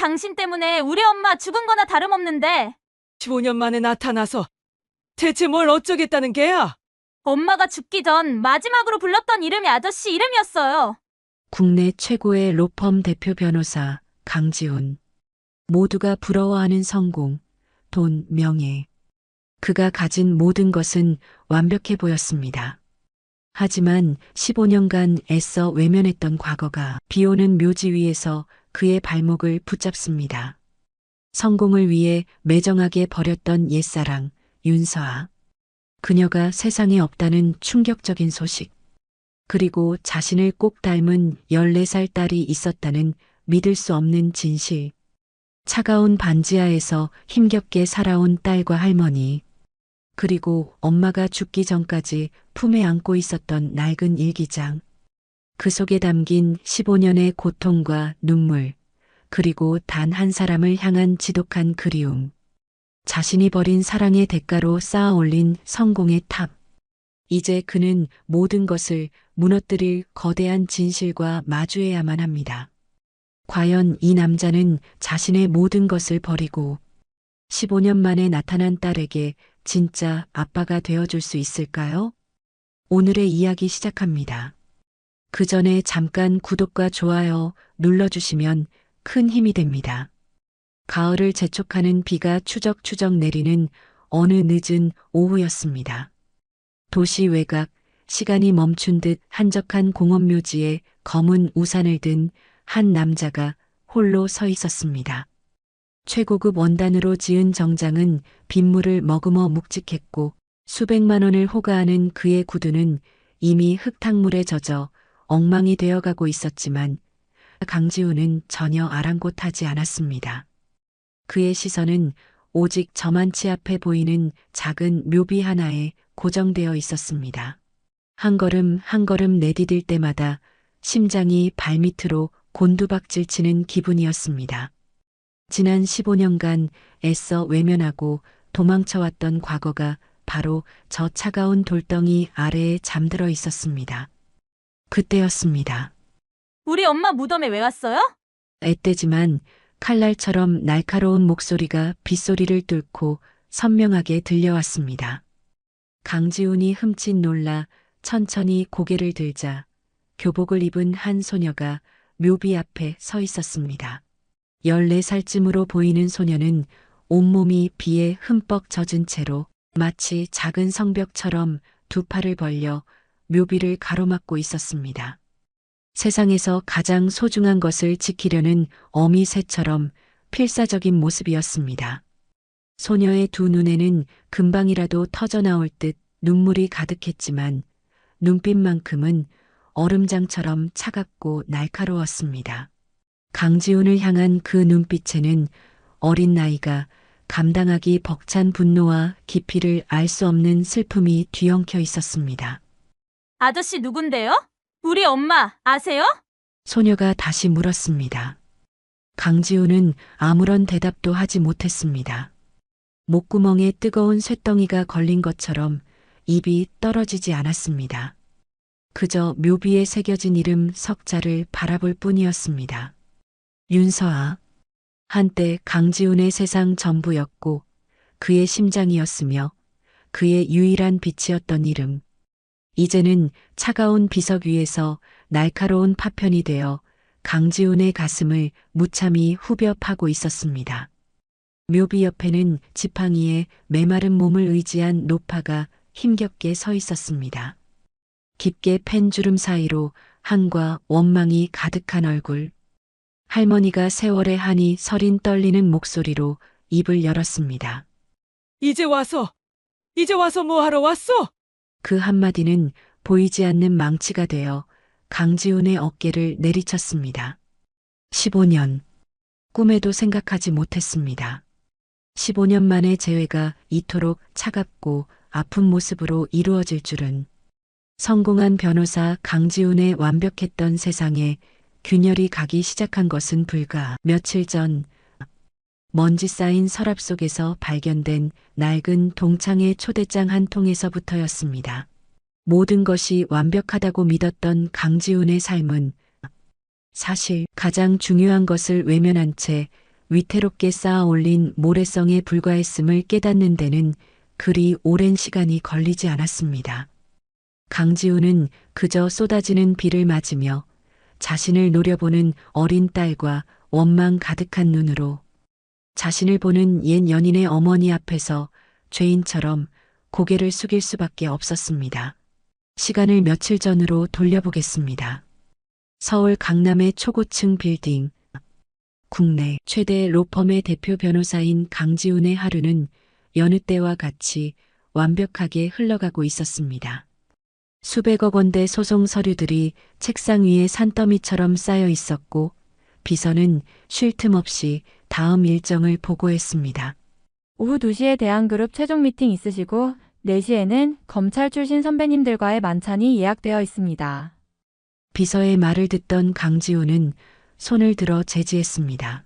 당신 때문에 우리 엄마 죽은 거나 다름없는데 15년 만에 나타나서 대체 뭘 어쩌겠다는 게야? 엄마가 죽기 전 마지막으로 불렀던 이름이 아저씨 이름이었어요. 국내 최고의 로펌 대표 변호사 강지훈. 모두가 부러워하는 성공, 돈, 명예. 그가 가진 모든 것은 완벽해 보였습니다. 하지만 15년간 애써 외면했던 과거가 비오는 묘지 위에서 그의 발목을 붙잡습니다. 성공을 위해 매정하게 버렸던 옛사랑, 윤서아. 그녀가 세상에 없다는 충격적인 소식. 그리고 자신을 꼭 닮은 14살 딸이 있었다는 믿을 수 없는 진실. 차가운 반지하에서 힘겹게 살아온 딸과 할머니. 그리고 엄마가 죽기 전까지 품에 안고 있었던 낡은 일기장. 그 속에 담긴 15년의 고통과 눈물, 그리고 단 한 사람을 향한 지독한 그리움. 자신이 버린 사랑의 대가로 쌓아 올린 성공의 탑. 이제 그는 모든 것을 무너뜨릴 거대한 진실과 마주해야만 합니다. 과연 이 남자는 자신의 모든 것을 버리고 15년 만에 나타난 딸에게 진짜 아빠가 되어줄 수 있을까요? 오늘의 이야기 시작합니다. 그 전에 잠깐 구독과 좋아요 눌러주시면 큰 힘이 됩니다. 가을을 재촉하는 비가 추적추적 내리는 어느 늦은 오후였습니다. 도시 외곽, 시간이 멈춘 듯 한적한 공원묘지에 검은 우산을 든 한 남자가 홀로 서 있었습니다. 최고급 원단으로 지은 정장은 빗물을 머금어 묵직했고 수백만 원을 호가하는 그의 구두는 이미 흙탕물에 젖어 엉망이 되어가고 있었지만 강지훈은 전혀 아랑곳하지 않았습니다. 그의 시선은 오직 저만치 앞에 보이는 작은 묘비 하나에 고정되어 있었습니다. 한 걸음 한 걸음 내디딜 때마다 심장이 발밑으로 곤두박질 치는 기분이었습니다. 지난 15년간 애써 외면하고 도망쳐왔던 과거가 바로 저 차가운 돌덩이 아래에 잠들어 있었습니다. 그때였습니다. 우리 엄마 무덤에 왜 왔어요? 앳되지만 칼날처럼 날카로운 목소리가 빗소리를 뚫고 선명하게 들려왔습니다. 강지훈이 흠칫 놀라 천천히 고개를 들자 교복을 입은 한 소녀가 묘비 앞에 서 있었습니다. 14살쯤으로 보이는 소녀는 온몸이 비에 흠뻑 젖은 채로 마치 작은 성벽처럼 두 팔을 벌려 묘비를 가로막고 있었습니다. 세상에서 가장 소중한 것을 지키려는 어미 새처럼 필사적인 모습이었습니다. 소녀의 두 눈에는 금방이라도 터져나올 듯 눈물이 가득했지만 눈빛만큼은 얼음장처럼 차갑고 날카로웠습니다. 강지훈을 향한 그 눈빛에는 어린 나이가 감당하기 벅찬 분노와 깊이를 알 수 없는 슬픔이 뒤엉켜 있었습니다. 아저씨 누군데요? 우리 엄마 아세요? 소녀가 다시 물었습니다. 강지훈은 아무런 대답도 하지 못했습니다. 목구멍에 뜨거운 쇳덩이가 걸린 것처럼 입이 떨어지지 않았습니다. 그저 묘비에 새겨진 이름 석자를 바라볼 뿐이었습니다. 윤서아. 한때 강지훈의 세상 전부였고 그의 심장이었으며 그의 유일한 빛이었던 이름. 이제는 차가운 비석 위에서 날카로운 파편이 되어 강지훈의 가슴을 무참히 후벼 파고 있었습니다. 묘비 옆에는 지팡이에 메마른 몸을 의지한 노파가 힘겹게 서 있었습니다. 깊게 팬 주름 사이로 한과 원망이 가득한 얼굴. 할머니가 세월의 한이 서린 떨리는 목소리로 입을 열었습니다. 이제 와서 뭐 하러 왔어? 그 한마디는 보이지 않는 망치가 되어 강지훈의 어깨를 내리쳤습니다. 15년. 꿈에도 생각하지 못했습니다. 15년 만의 재회가 이토록 차갑고 아픈 모습으로 이루어질 줄은. 성공한 변호사 강지훈의 완벽했던 세상에 균열이 가기 시작한 것은 불과 며칠 전 먼지 쌓인 서랍 속에서 발견된 낡은 동창의 초대장 한 통에서부터였습니다. 모든 것이 완벽하다고 믿었던 강지훈의 삶은 사실 가장 중요한 것을 외면한 채 위태롭게 쌓아 올린 모래성에 불과했음을 깨닫는 데는 그리 오랜 시간이 걸리지 않았습니다. 강지훈은 그저 쏟아지는 비를 맞으며 자신을 노려보는 어린 딸과 원망 가득한 눈으로 자신을 보는 옛 연인의 어머니 앞에서 죄인처럼 고개를 숙일 수밖에 없었습니다. 시간을 며칠 전으로 돌려보겠습니다. 서울 강남의 초고층 빌딩. 국내 최대 로펌의 대표 변호사인 강지훈의 하루는 여느 때와 같이 완벽하게 흘러가고 있었습니다. 수백억 원대 소송 서류들이 책상 위에 산더미처럼 쌓여 있었고 비서는 쉴 틈 없이 다음 일정을 보고했습니다. 오후 2시에 대한그룹 최종 미팅 있으시고 4시에는 검찰 출신 선배님들과의 만찬이 예약되어 있습니다. 비서의 말을 듣던 강지훈은 손을 들어 제지했습니다.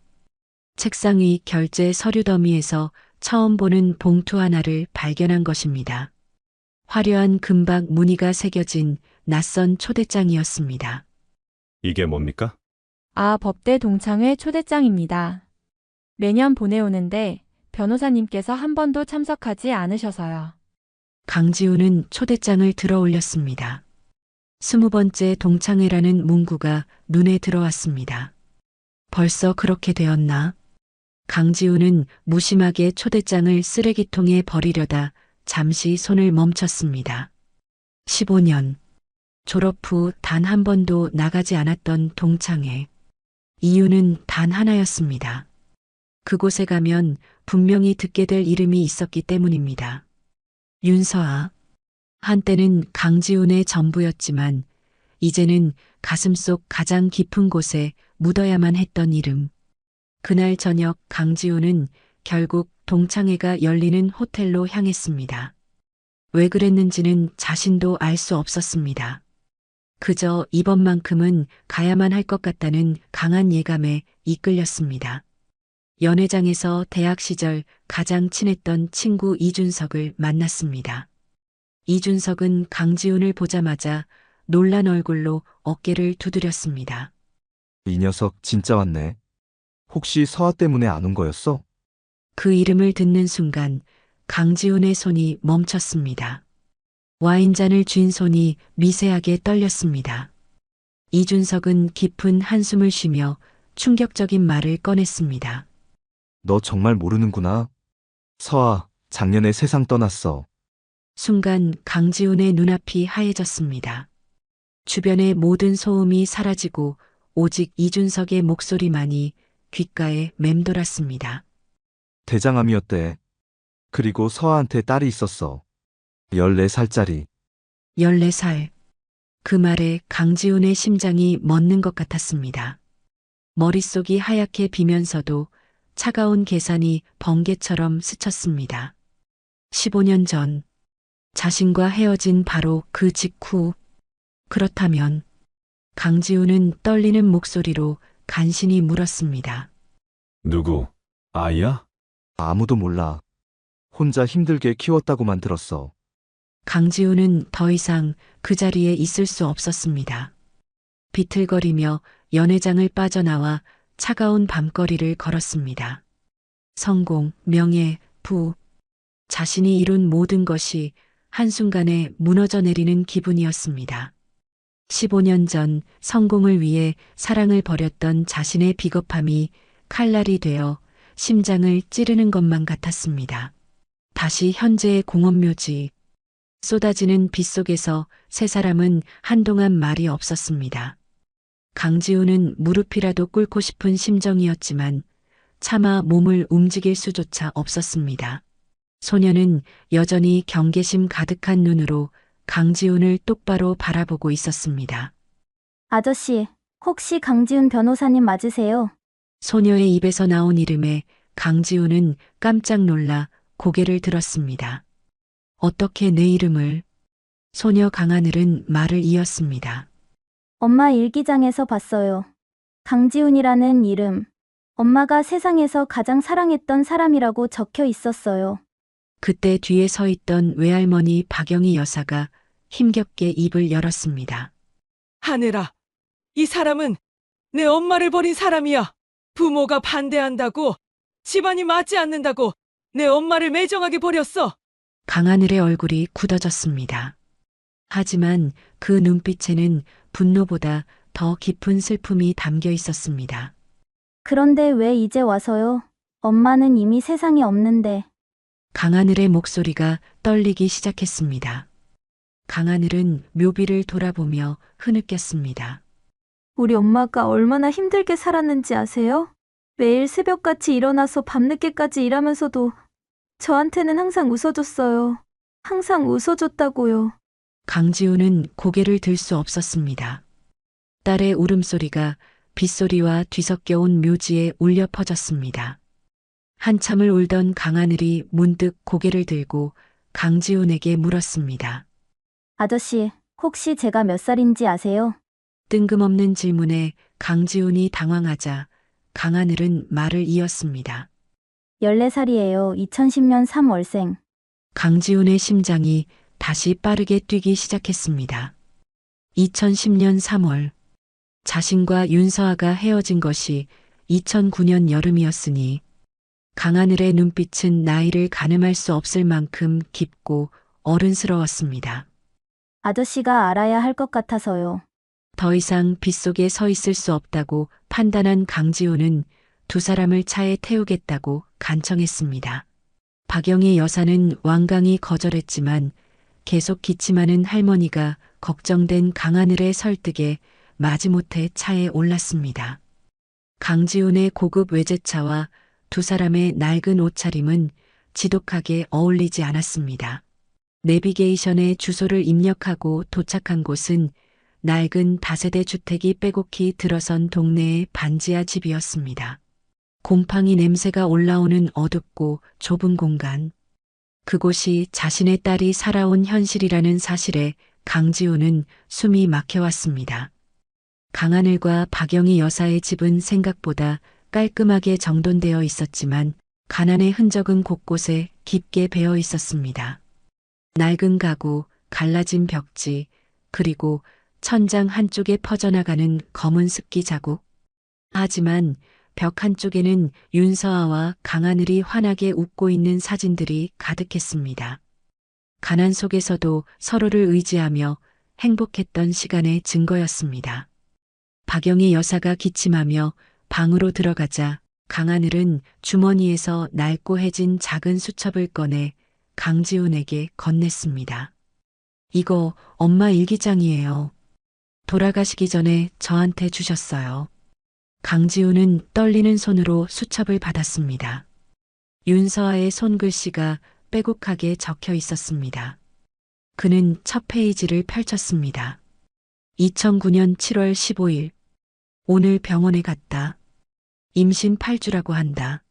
책상 위 결제 서류 더미에서 처음 보는 봉투 하나를 발견한 것입니다. 화려한 금박 무늬가 새겨진 낯선 초대장이었습니다. 이게 뭡니까? 법대 동창회 초대장입니다. 매년 보내오는데 변호사님께서 한 번도 참석하지 않으셔서요. 강지훈은 초대장을 들어 올렸습니다. 20번째 동창회라는 문구가 눈에 들어왔습니다. 벌써 그렇게 되었나? 강지훈은 무심하게 초대장을 쓰레기통에 버리려다 잠시 손을 멈췄습니다. 15년. 졸업 후 단 한 번도 나가지 않았던 동창회. 이유는 단 하나였습니다. 그곳에 가면 분명히 듣게 될 이름이 있었기 때문입니다. 윤서아. 한때는 강지훈의 전부였지만 이제는 가슴속 가장 깊은 곳에 묻어야만 했던 이름. 그날 저녁 강지훈은 결국 동창회가 열리는 호텔로 향했습니다. 왜 그랬는지는 자신도 알 수 없었습니다. 그저 이번만큼은 가야만 할 것 같다는 강한 예감에 이끌렸습니다. 연회장에서 대학 시절 가장 친했던 친구 이준석을 만났습니다. 이준석은 강지훈을 보자마자 놀란 얼굴로 어깨를 두드렸습니다. 이 녀석 진짜 왔네. 혹시 서아 때문에 안 온 거였어? 그 이름을 듣는 순간 강지훈의 손이 멈췄습니다. 와인잔을 쥔 손이 미세하게 떨렸습니다. 이준석은 깊은 한숨을 쉬며 충격적인 말을 꺼냈습니다. 너 정말 모르는구나. 서아, 작년에 세상 떠났어. 순간 강지훈의 눈앞이 하얘졌습니다. 주변의 모든 소음이 사라지고 오직 이준석의 목소리만이 귓가에 맴돌았습니다. 대장암이었대. 그리고 서아한테 딸이 있었어. 14살짜리. 14살. 그 말에 강지훈의 심장이 멎는 것 같았습니다. 머릿속이 하얗게 비면서도 차가운 계산이 번개처럼 스쳤습니다. 15년 전, 자신과 헤어진 바로 그 직후. 그렇다면 강지훈은 떨리는 목소리로 간신히 물었습니다. 누구? 아이야? 아무도 몰라. 혼자 힘들게 키웠다고만 들었어. 강지훈은 더 이상 그 자리에 있을 수 없었습니다. 비틀거리며 연회장을 빠져나와 차가운 밤거리를 걸었습니다. 성공, 명예, 부, 자신이 이룬 모든 것이 한순간에 무너져 내리는 기분이었습니다. 15년 전 성공을 위해 사랑을 버렸던 자신의 비겁함이 칼날이 되어 심장을 찌르는 것만 같았습니다. 다시 현재의 공원묘지. 쏟아지는 빛 속에서 세 사람은 한동안 말이 없었습니다. 강지훈은 무릎이라도 꿇고 싶은 심정이었지만 차마 몸을 움직일 수조차 없었습니다. 소녀는 여전히 경계심 가득한 눈으로 강지훈을 똑바로 바라보고 있었습니다. 아저씨, 혹시 강지훈 변호사님 맞으세요? 소녀의 입에서 나온 이름에 강지훈은 깜짝 놀라 고개를 들었습니다. 어떻게 내 이름을? 소녀 강하늘은 말을 이었습니다. 엄마 일기장에서 봤어요. 강지훈이라는 이름. 엄마가 세상에서 가장 사랑했던 사람이라고 적혀 있었어요. 그때 뒤에 서 있던 외할머니 박영희 여사가 힘겹게 입을 열었습니다. 하늘아, 이 사람은 내 엄마를 버린 사람이야. 부모가 반대한다고, 집안이 맞지 않는다고 내 엄마를 매정하게 버렸어. 강하늘의 얼굴이 굳어졌습니다. 하지만 그 눈빛에는 분노보다 더 깊은 슬픔이 담겨 있었습니다. 그런데 왜 이제 와서요? 엄마는 이미 세상에 없는데. 강하늘의 목소리가 떨리기 시작했습니다. 강하늘은 묘비를 돌아보며 흐느꼈습니다. 우리 엄마가 얼마나 힘들게 살았는지 아세요? 매일 새벽같이 일어나서 밤늦게까지 일하면서도 저한테는 항상 웃어줬어요. 항상 웃어줬다고요. 강지우는 고개를 들 수 없었습니다. 딸의 울음소리가 빗소리와 뒤섞여 온 묘지에 울려 퍼졌습니다. 한참을 울던 강하늘이 문득 고개를 들고 강지훈에게 물었습니다. 아저씨, 혹시 제가 몇 살인지 아세요? 뜬금없는 질문에 강지훈이 당황하자 강하늘은 말을 이었습니다. 14살이에요. 2010년 3월생. 강지훈의 심장이 다시 빠르게 뛰기 시작했습니다. 2010년 3월, 자신과 윤서아가 헤어진 것이 2009년 여름이었으니 강하늘의 눈빛은 나이를 가늠할 수 없을 만큼 깊고 어른스러웠습니다. 아저씨가 알아야 할 것 같아서요. 더 이상 빗속에 서 있을 수 없다고 판단한 강지훈은 두 사람을 차에 태우겠다고 간청했습니다. 박영희 여사는 완강히 거절했지만 계속 기침하는 할머니가 걱정된 강하늘의 설득에 마지못해 차에 올랐습니다. 강지훈의 고급 외제차와 두 사람의 낡은 옷차림은 지독하게 어울리지 않았습니다. 내비게이션에 주소를 입력하고 도착한 곳은 낡은 다세대 주택이 빼곡히 들어선 동네의 반지하 집이었습니다. 곰팡이 냄새가 올라오는 어둡고 좁은 공간. 그곳이 자신의 딸이 살아온 현실이라는 사실에 강지훈은 숨이 막혀왔습니다. 강하늘과 박영희 여사의 집은 생각보다 깔끔하게 정돈되어 있었지만 가난의 흔적은 곳곳에 깊게 배어 있었습니다. 낡은 가구, 갈라진 벽지, 그리고 천장 한쪽에 퍼져나가는 검은 습기 자국. 하지만 벽 한쪽에는 윤서아와 강하늘이 환하게 웃고 있는 사진들이 가득했습니다. 가난 속에서도 서로를 의지하며 행복했던 시간의 증거였습니다. 박영희 여사가 기침하며 방으로 들어가자 강하늘은 주머니에서 낡고 해진 작은 수첩을 꺼내 강지훈에게 건넸습니다. 이거 엄마 일기장이에요. 돌아가시기 전에 저한테 주셨어요. 강지훈은 떨리는 손으로 수첩을 받았습니다. 윤서아의 손글씨가 빼곡하게 적혀 있었습니다. 그는 첫 페이지를 펼쳤습니다. 2009년 7월 15일. 오늘 병원에 갔다. 임신 8주라고 한다.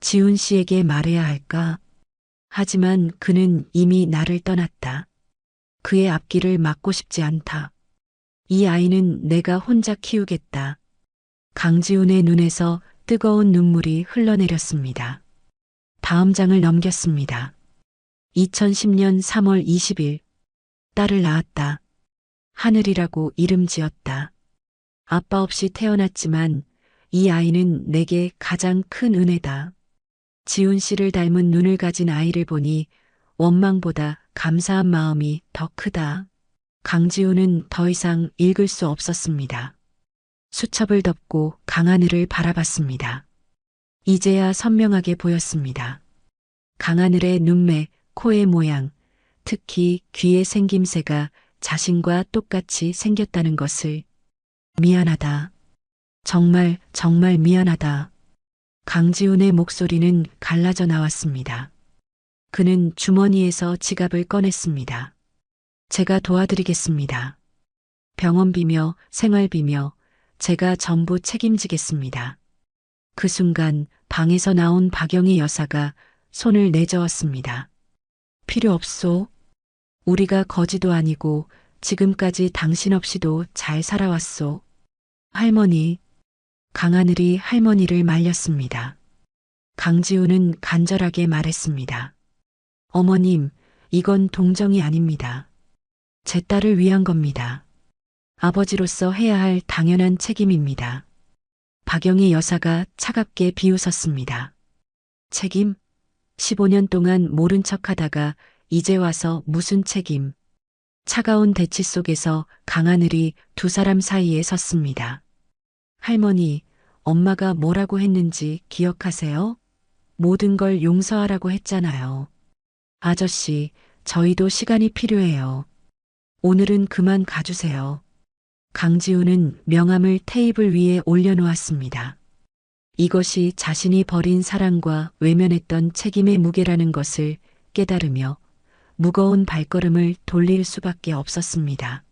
지훈 씨에게 말해야 할까? 하지만 그는 이미 나를 떠났다. 그의 앞길을 막고 싶지 않다. 이 아이는 내가 혼자 키우겠다. 강지훈의 눈에서 뜨거운 눈물이 흘러내렸습니다. 다음 장을 넘겼습니다. 2010년 3월 20일. 딸을 낳았다. 하늘이라고 이름 지었다. 아빠 없이 태어났지만 이 아이는 내게 가장 큰 은혜다. 지훈 씨를 닮은 눈을 가진 아이를 보니 원망보다 감사한 마음이 더 크다. 강지훈은 더 이상 읽을 수 없었습니다. 수첩을 덮고 강하늘을 바라봤습니다. 이제야 선명하게 보였습니다. 강하늘의 눈매, 코의 모양, 특히 귀의 생김새가 자신과 똑같이 생겼다는 것을. 미안하다. 정말 정말 미안하다. 강지훈의 목소리는 갈라져 나왔습니다. 그는 주머니에서 지갑을 꺼냈습니다. 제가 도와드리겠습니다. 병원비며 생활비며 제가 전부 책임지겠습니다. 그 순간 방에서 나온 박영희 여사가 손을 내저었습니다. 필요 없소. 우리가 거지도 아니고 지금까지 당신 없이도 잘 살아왔소. 할머니. 강하늘이 할머니를 말렸습니다. 강지훈은 간절하게 말했습니다. 어머님, 이건 동정이 아닙니다. 제 딸을 위한 겁니다. 아버지로서 해야 할 당연한 책임입니다. 박영희 여사가 차갑게 비웃었습니다. 책임? 15년 동안 모른 척 하다가 이제 와서 무슨 책임? 차가운 대치 속에서 강하늘이 두 사람 사이에 섰습니다. 할머니, 엄마가 뭐라고 했는지 기억하세요? 모든 걸 용서하라고 했잖아요. 아저씨, 저희도 시간이 필요해요. 오늘은 그만 가주세요. 강지우는 명함을 테이블 위에 올려놓았습니다. 이것이 자신이 버린 사랑과 외면했던 책임의 무게라는 것을 깨달으며 무거운 발걸음을 돌릴 수밖에 없었습니다.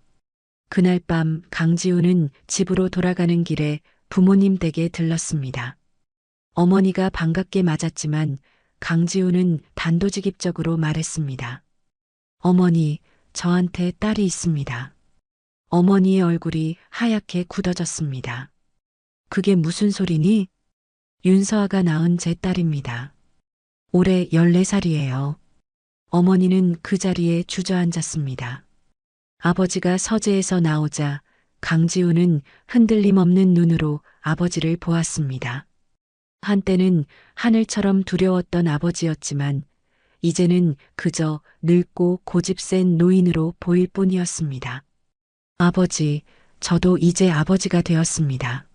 그날 밤 강지우는 집으로 돌아가는 길에 부모님 댁에 들렀습니다. 어머니가 반갑게 맞았지만 강지우는 단도직입적으로 말했습니다. 어머니, 저한테 딸이 있습니다. 어머니의 얼굴이 하얗게 굳어졌습니다. 그게 무슨 소리니? 윤서아가 낳은 제 딸입니다. 올해 14살이에요. 어머니는 그 자리에 주저앉았습니다. 아버지가 서재에서 나오자 강지우는 흔들림 없는 눈으로 아버지를 보았습니다. 한때는 하늘처럼 두려웠던 아버지였지만 이제는 그저 늙고 고집센 노인으로 보일 뿐이었습니다. 아버지, 저도 이제 아버지가 되었습니다.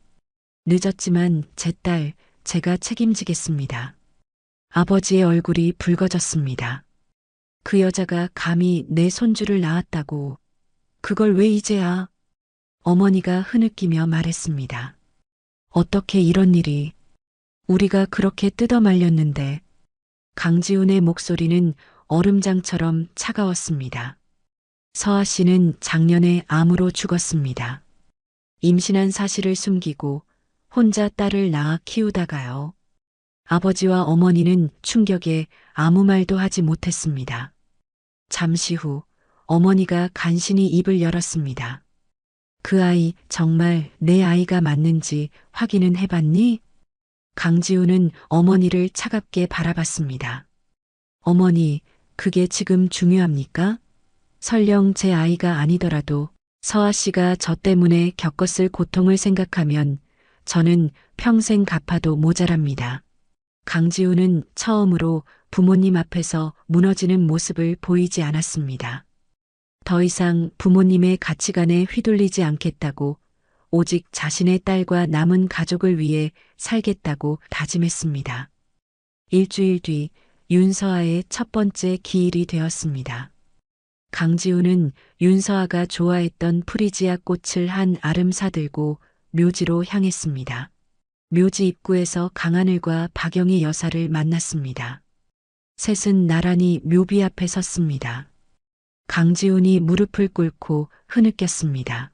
늦었지만 제 딸, 제가 책임지겠습니다. 아버지의 얼굴이 붉어졌습니다. 그 여자가 감히 내 손주를 낳았다고. 그걸 왜 이제야? 어머니가 흐느끼며 말했습니다. 어떻게 이런 일이? 우리가 그렇게 뜯어 말렸는데. 강지훈의 목소리는 얼음장처럼 차가웠습니다. 서아 씨는 작년에 암으로 죽었습니다. 임신한 사실을 숨기고 혼자 딸을 낳아 키우다가요. 아버지와 어머니는 충격에 아무 말도 하지 못했습니다. 잠시 후 어머니가 간신히 입을 열었습니다. 그 아이 정말 내 아이가 맞는지 확인은 해봤니? 강지우는 어머니를 차갑게 바라봤습니다. 어머니, 그게 지금 중요합니까? 설령 제 아이가 아니더라도 서아 씨가 저 때문에 겪었을 고통을 생각하면 저는 평생 갚아도 모자랍니다. 강지우는 처음으로 부모님 앞에서 무너지는 모습을 보이지 않았습니다. 더 이상 부모님의 가치관에 휘둘리지 않겠다고, 오직 자신의 딸과 남은 가족을 위해 살겠다고 다짐했습니다. 일주일 뒤 윤서아의 첫 번째 기일이 되었습니다. 강지우는 윤서아가 좋아했던 프리지아 꽃을 한 아름 사들고 묘지로 향했습니다. 묘지 입구에서 강하늘과 박영희 여사를 만났습니다. 셋은 나란히 묘비 앞에 섰습니다. 강지훈이 무릎을 꿇고 흐느꼈습니다.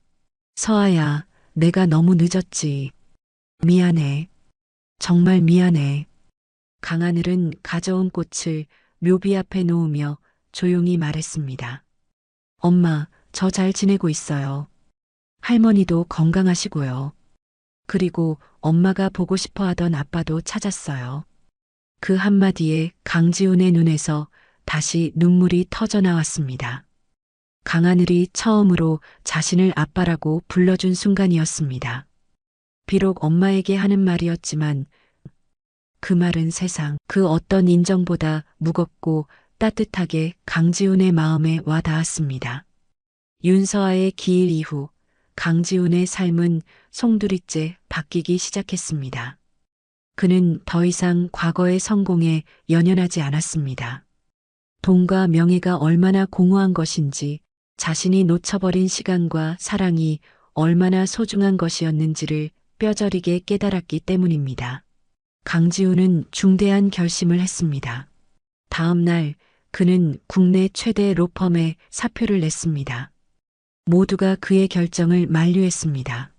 서아야, 내가 너무 늦었지. 미안해. 정말 미안해. 강하늘은 가져온 꽃을 묘비 앞에 놓으며 조용히 말했습니다. 엄마, 저 잘 지내고 있어요. 할머니도 건강하시고요. 그리고 엄마가 보고 싶어 하던 아빠도 찾았어요. 그 한마디에 강지훈의 눈에서 다시 눈물이 터져 나왔습니다. 강하늘이 처음으로 자신을 아빠라고 불러준 순간이었습니다. 비록 엄마에게 하는 말이었지만 그 말은 세상 그 어떤 인정보다 무겁고 따뜻하게 강지훈의 마음에 와 닿았습니다. 윤서아의 기일 이후 강지훈의 삶은 송두리째 바뀌기 시작했습니다. 그는 더 이상 과거의 성공에 연연하지 않았습니다. 돈과 명예가 얼마나 공허한 것인지, 자신이 놓쳐버린 시간과 사랑이 얼마나 소중한 것이었는지를 뼈저리게 깨달았기 때문입니다. 강지훈은 중대한 결심을 했습니다. 다음 날 그는 국내 최대 로펌에 사표를 냈습니다. 모두가 그의 결정을 만류했습니다.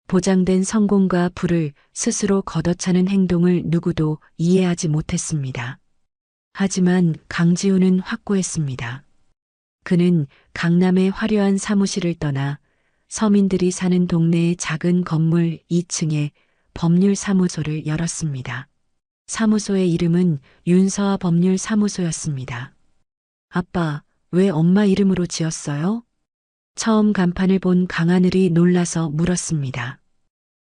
보장된 성공과 부를 스스로 걷어차는 행동을 누구도 이해하지 못했습니다. 하지만 강지훈은 확고했습니다. 그는 강남의 화려한 사무실을 떠나 서민들이 사는 동네의 작은 건물 2층에 법률사무소를 열었습니다. 사무소의 이름은 윤서아 법률사무소였습니다. 아빠, 왜 엄마 이름으로 지었어요? 처음 간판을 본 강하늘이 놀라서 물었습니다.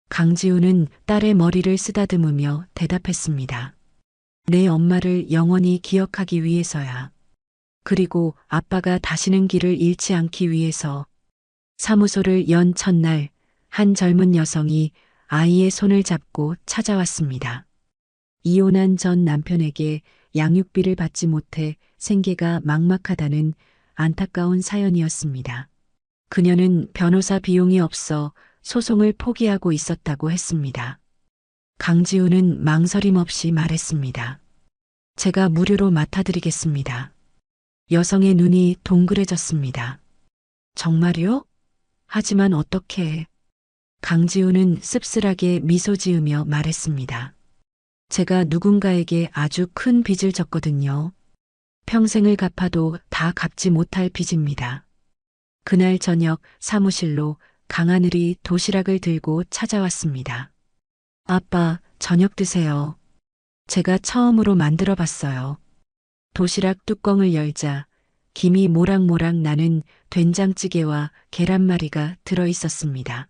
강지훈은 딸의 머리를 쓰다듬으며 대답했습니다. 내 엄마를 영원히 기억하기 위해서야. 그리고 아빠가 다시는 길을 잃지 않기 위해서. 사무소를 연 첫날 한 젊은 여성이 아이의 손을 잡고 찾아왔습니다. 이혼한 전 남편에게 양육비를 받지 못해 생계가 막막하다는 안타까운 사연이었습니다. 그녀는 변호사 비용이 없어 소송을 포기하고 있었다고 했습니다. 강지훈은 망설임 없이 말했습니다. 제가 무료로 맡아드리겠습니다. 여성의 눈이 동그래졌습니다. 정말요? 하지만 어떻게? 강지훈은 씁쓸하게 미소 지으며 말했습니다. 제가 누군가에게 아주 큰 빚을 졌거든요. 평생을 갚아도 다 갚지 못할 빚입니다. 그날 저녁 사무실로 강하늘이 도시락을 들고 찾아왔습니다. 아빠, 저녁 드세요. 제가 처음으로 만들어 봤어요. 도시락 뚜껑을 열자 김이 모락모락 나는 된장찌개와 계란말이가 들어 있었습니다.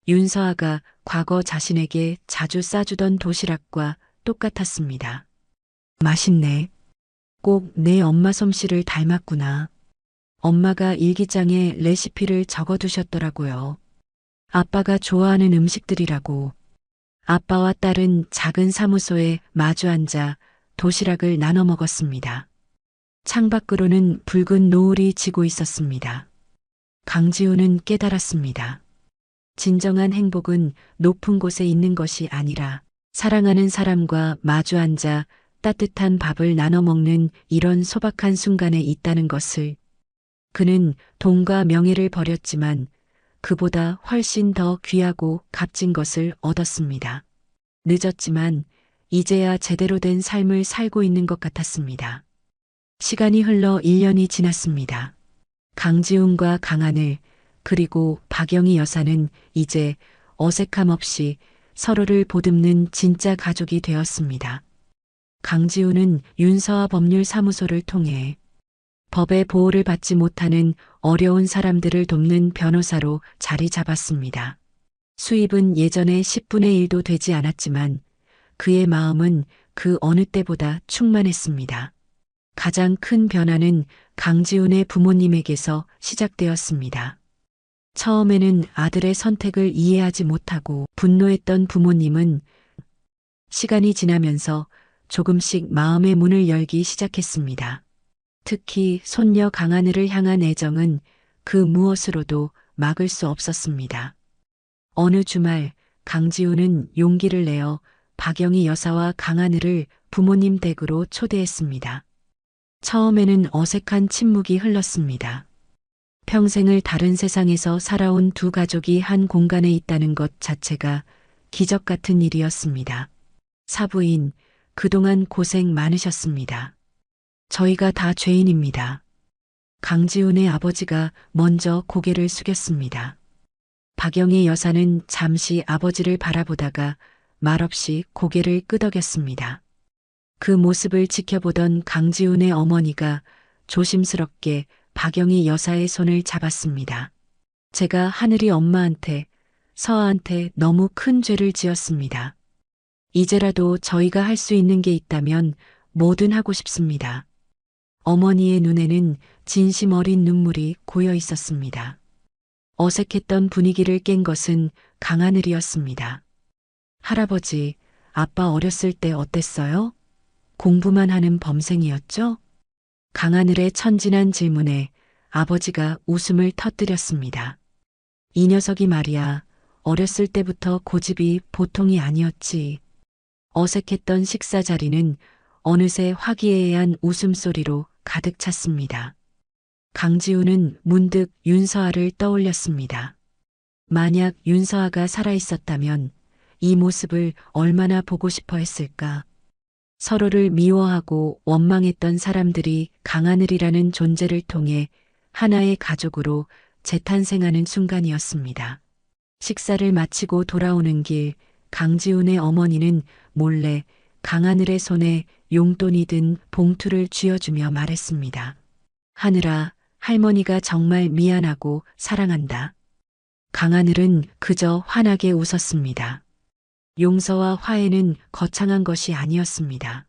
윤서아가 과거 자신에게 자주 싸주던 도시락과 똑같았습니다. 맛있네. 꼭 내 엄마 솜씨를 닮았구나. 엄마가 일기장에 레시피를 적어두셨더라고요. 아빠가 좋아하는 음식들이라고. 아빠와 딸은 작은 사무소에 마주 앉아 도시락을 나눠 먹었습니다. 창밖으로는 붉은 노을이 지고 있었습니다. 강지훈은 깨달았습니다. 진정한 행복은 높은 곳에 있는 것이 아니라 사랑하는 사람과 마주 앉아 따뜻한 밥을 나눠 먹는 이런 소박한 순간에 있다는 것을. 그는 돈과 명예를 버렸지만 그보다 훨씬 더 귀하고 값진 것을 얻었습니다. 늦었지만 이제야 제대로 된 삶을 살고 있는 것 같았습니다. 시간이 흘러 1년이 지났습니다. 강지훈과 강하늘 그리고 박영희 여사는 이제 어색함 없이 서로를 보듬는 진짜 가족이 되었습니다. 강지훈은 윤서아 법률사무소를 통해 법의 보호를 받지 못하는 어려운 사람들을 돕는 변호사로 자리 잡았습니다. 수입은 예전의 10분의 1도 되지 않았지만 그의 마음은 그 어느 때보다 충만했습니다. 가장 큰 변화는 강지훈의 부모님에게서 시작되었습니다. 처음에는 아들의 선택을 이해하지 못하고 분노했던 부모님은 시간이 지나면서 조금씩 마음의 문을 열기 시작했습니다. 특히 손녀 강하늘을 향한 애정은 그 무엇으로도 막을 수 없었습니다. 어느 주말 강지훈은 용기를 내어 박영희 여사와 강하늘을 부모님 댁으로 초대했습니다. 처음에는 어색한 침묵이 흘렀습니다. 평생을 다른 세상에서 살아온 두 가족이 한 공간에 있다는 것 자체가 기적 같은 일이었습니다. 사부인, 그동안 고생 많으셨습니다. 저희가 다 죄인입니다. 강지훈의 아버지가 먼저 고개를 숙였습니다. 박영희 여사는 잠시 아버지를 바라보다가 말없이 고개를 끄덕였습니다. 그 모습을 지켜보던 강지훈의 어머니가 조심스럽게 박영희 여사의 손을 잡았습니다. 제가 하늘이 엄마한테, 서아한테 너무 큰 죄를 지었습니다. 이제라도 저희가 할 수 있는 게 있다면 뭐든 하고 싶습니다. 어머니의 눈에는 진심 어린 눈물이 고여 있었습니다. 어색했던 분위기를 깬 것은 강하늘이었습니다. 할아버지, 아빠 어렸을 때 어땠어요? 공부만 하는 범생이었죠? 강하늘의 천진한 질문에 아버지가 웃음을 터뜨렸습니다. 이 녀석이 말이야, 어렸을 때부터 고집이 보통이 아니었지. 어색했던 식사 자리는 어느새 화기애애한 웃음소리로 가득 찼습니다. 강지훈은 문득 윤서아를 떠올렸습니다. 만약 윤서아가 살아있었다면 이 모습을 얼마나 보고 싶어 했을까. 서로를 미워하고 원망했던 사람들이 강하늘이라는 존재를 통해 하나의 가족으로 재탄생하는 순간이었습니다. 식사를 마치고 돌아오는 길, 강지훈의 어머니는 몰래 강하늘의 손에 용돈이 든 봉투를 쥐어주며 말했습니다. 하늘아, 할머니가 정말 미안하고 사랑한다. 강하늘은 그저 환하게 웃었습니다. 용서와 화해는 거창한 것이 아니었습니다.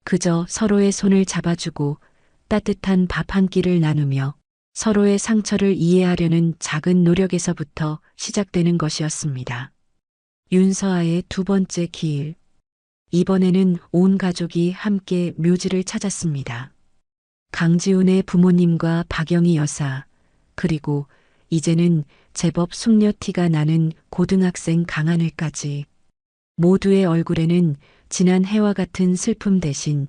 그저 서로의 손을 잡아주고 따뜻한 밥 한 끼를 나누며 서로의 상처를 이해하려는 작은 노력에서부터 시작되는 것이었습니다. 윤서아의 두 번째 기일. 이번에는 온 가족이 함께 묘지를 찾았습니다. 강지훈의 부모님과 박영희 여사, 그리고 이제는 제법 숙녀티가 나는 고등학생 강하늘까지. 모두의 얼굴에는 지난 해와 같은 슬픔 대신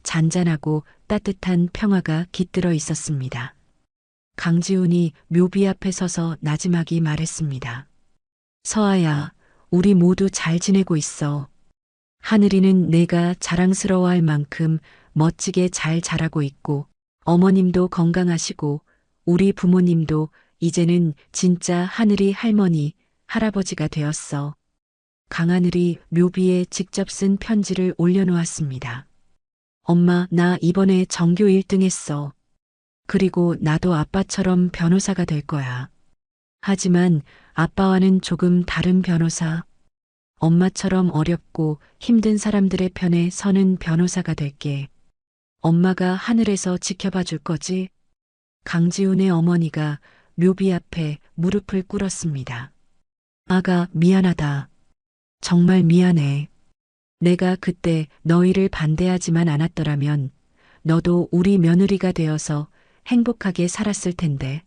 잔잔하고 따뜻한 평화가 깃들어 있었습니다. 강지훈이 묘비 앞에 서서 나지막이 말했습니다. 서아야, 우리 모두 잘 지내고 있어. 하늘이는 내가 자랑스러워할 만큼 멋지게 잘 자라고 있고, 어머님도 건강하시고, 우리 부모님도 이제는 진짜 하늘이 할머니, 할아버지가 되었어. 강하늘이 묘비에 직접 쓴 편지를 올려놓았습니다. 엄마, 나 이번에 전교 1등 했어. 그리고 나도 아빠처럼 변호사가 될 거야. 하지만 아빠와는 조금 다른 변호사. 엄마처럼 어렵고 힘든 사람들의 편에 서는 변호사가 될게. 엄마가 하늘에서 지켜봐 줄 거지? 강지훈의 어머니가 묘비 앞에 무릎을 꿇었습니다. 아가, 미안하다. 정말 미안해. 내가 그때 너희를 반대하지만 않았더라면 너도 우리 며느리가 되어서 행복하게 살았을 텐데.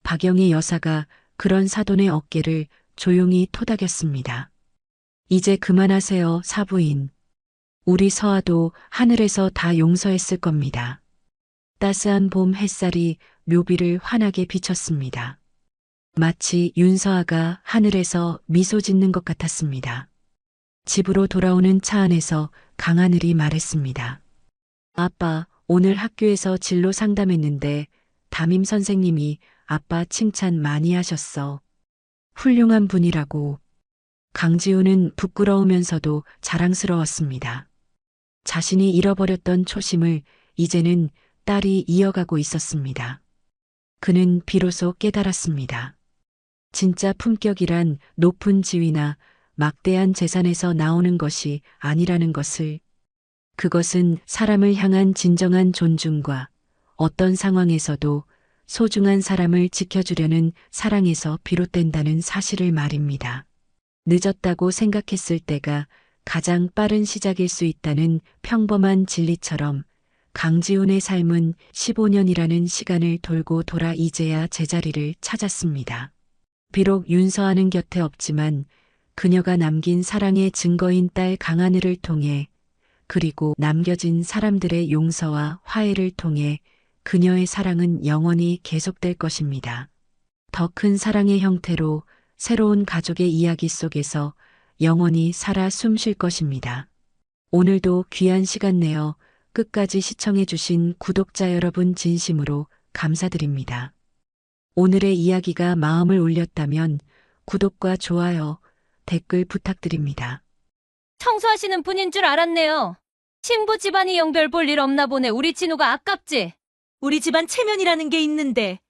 박영희 여사가 그런 사돈의 어깨를 조용히 토닥였습니다. 이제 그만하세요, 사부인. 우리 서아도 하늘에서 다 용서했을 겁니다. 따스한 봄 햇살이 묘비를 환하게 비쳤습니다. 마치 윤서아가 하늘에서 미소 짓는 것 같았습니다. 집으로 돌아오는 차 안에서 강하늘이 말했습니다. 아빠, 오늘 학교에서 진로 상담했는데 담임 선생님이 아빠 칭찬 많이 하셨어. 훌륭한 분이라고. 강지훈은 부끄러우면서도 자랑스러웠습니다. 자신이 잃어버렸던 초심을 이제는 딸이 이어가고 있었습니다. 그는 비로소 깨달았습니다. 진짜 품격이란 높은 지위나 막대한 재산에서 나오는 것이 아니라는 것을. 그것은 사람을 향한 진정한 존중과 어떤 상황에서도 소중한 사람을 지켜주려는 사랑에서 비롯된다는 사실을 말입니다. 늦었다고 생각했을 때가 가장 빠른 시작일 수 있다는 평범한 진리처럼 강지훈의 삶은 15년이라는 시간을 돌고 돌아 이제야 제자리를 찾았습니다. 비록 윤서아는 곁에 없지만 그녀가 남긴 사랑의 증거인 딸 강하늘을 통해, 그리고 남겨진 사람들의 용서와 화해를 통해 그녀의 사랑은 영원히 계속될 것입니다. 더 큰 사랑의 형태로 새로운 가족의 이야기 속에서 영원히 살아 숨 쉴 것입니다. 오늘도 귀한 시간 내어 끝까지 시청해주신 구독자 여러분 진심으로 감사드립니다. 오늘의 이야기가 마음을 울렸다면 구독과 좋아요, 댓글 부탁드립니다. 청소하시는 분인 줄 알았네요. 신부 집안이 영별 볼 일 없나 보네. 우리 진우가 아깝지? 우리 집안 체면이라는 게 있는데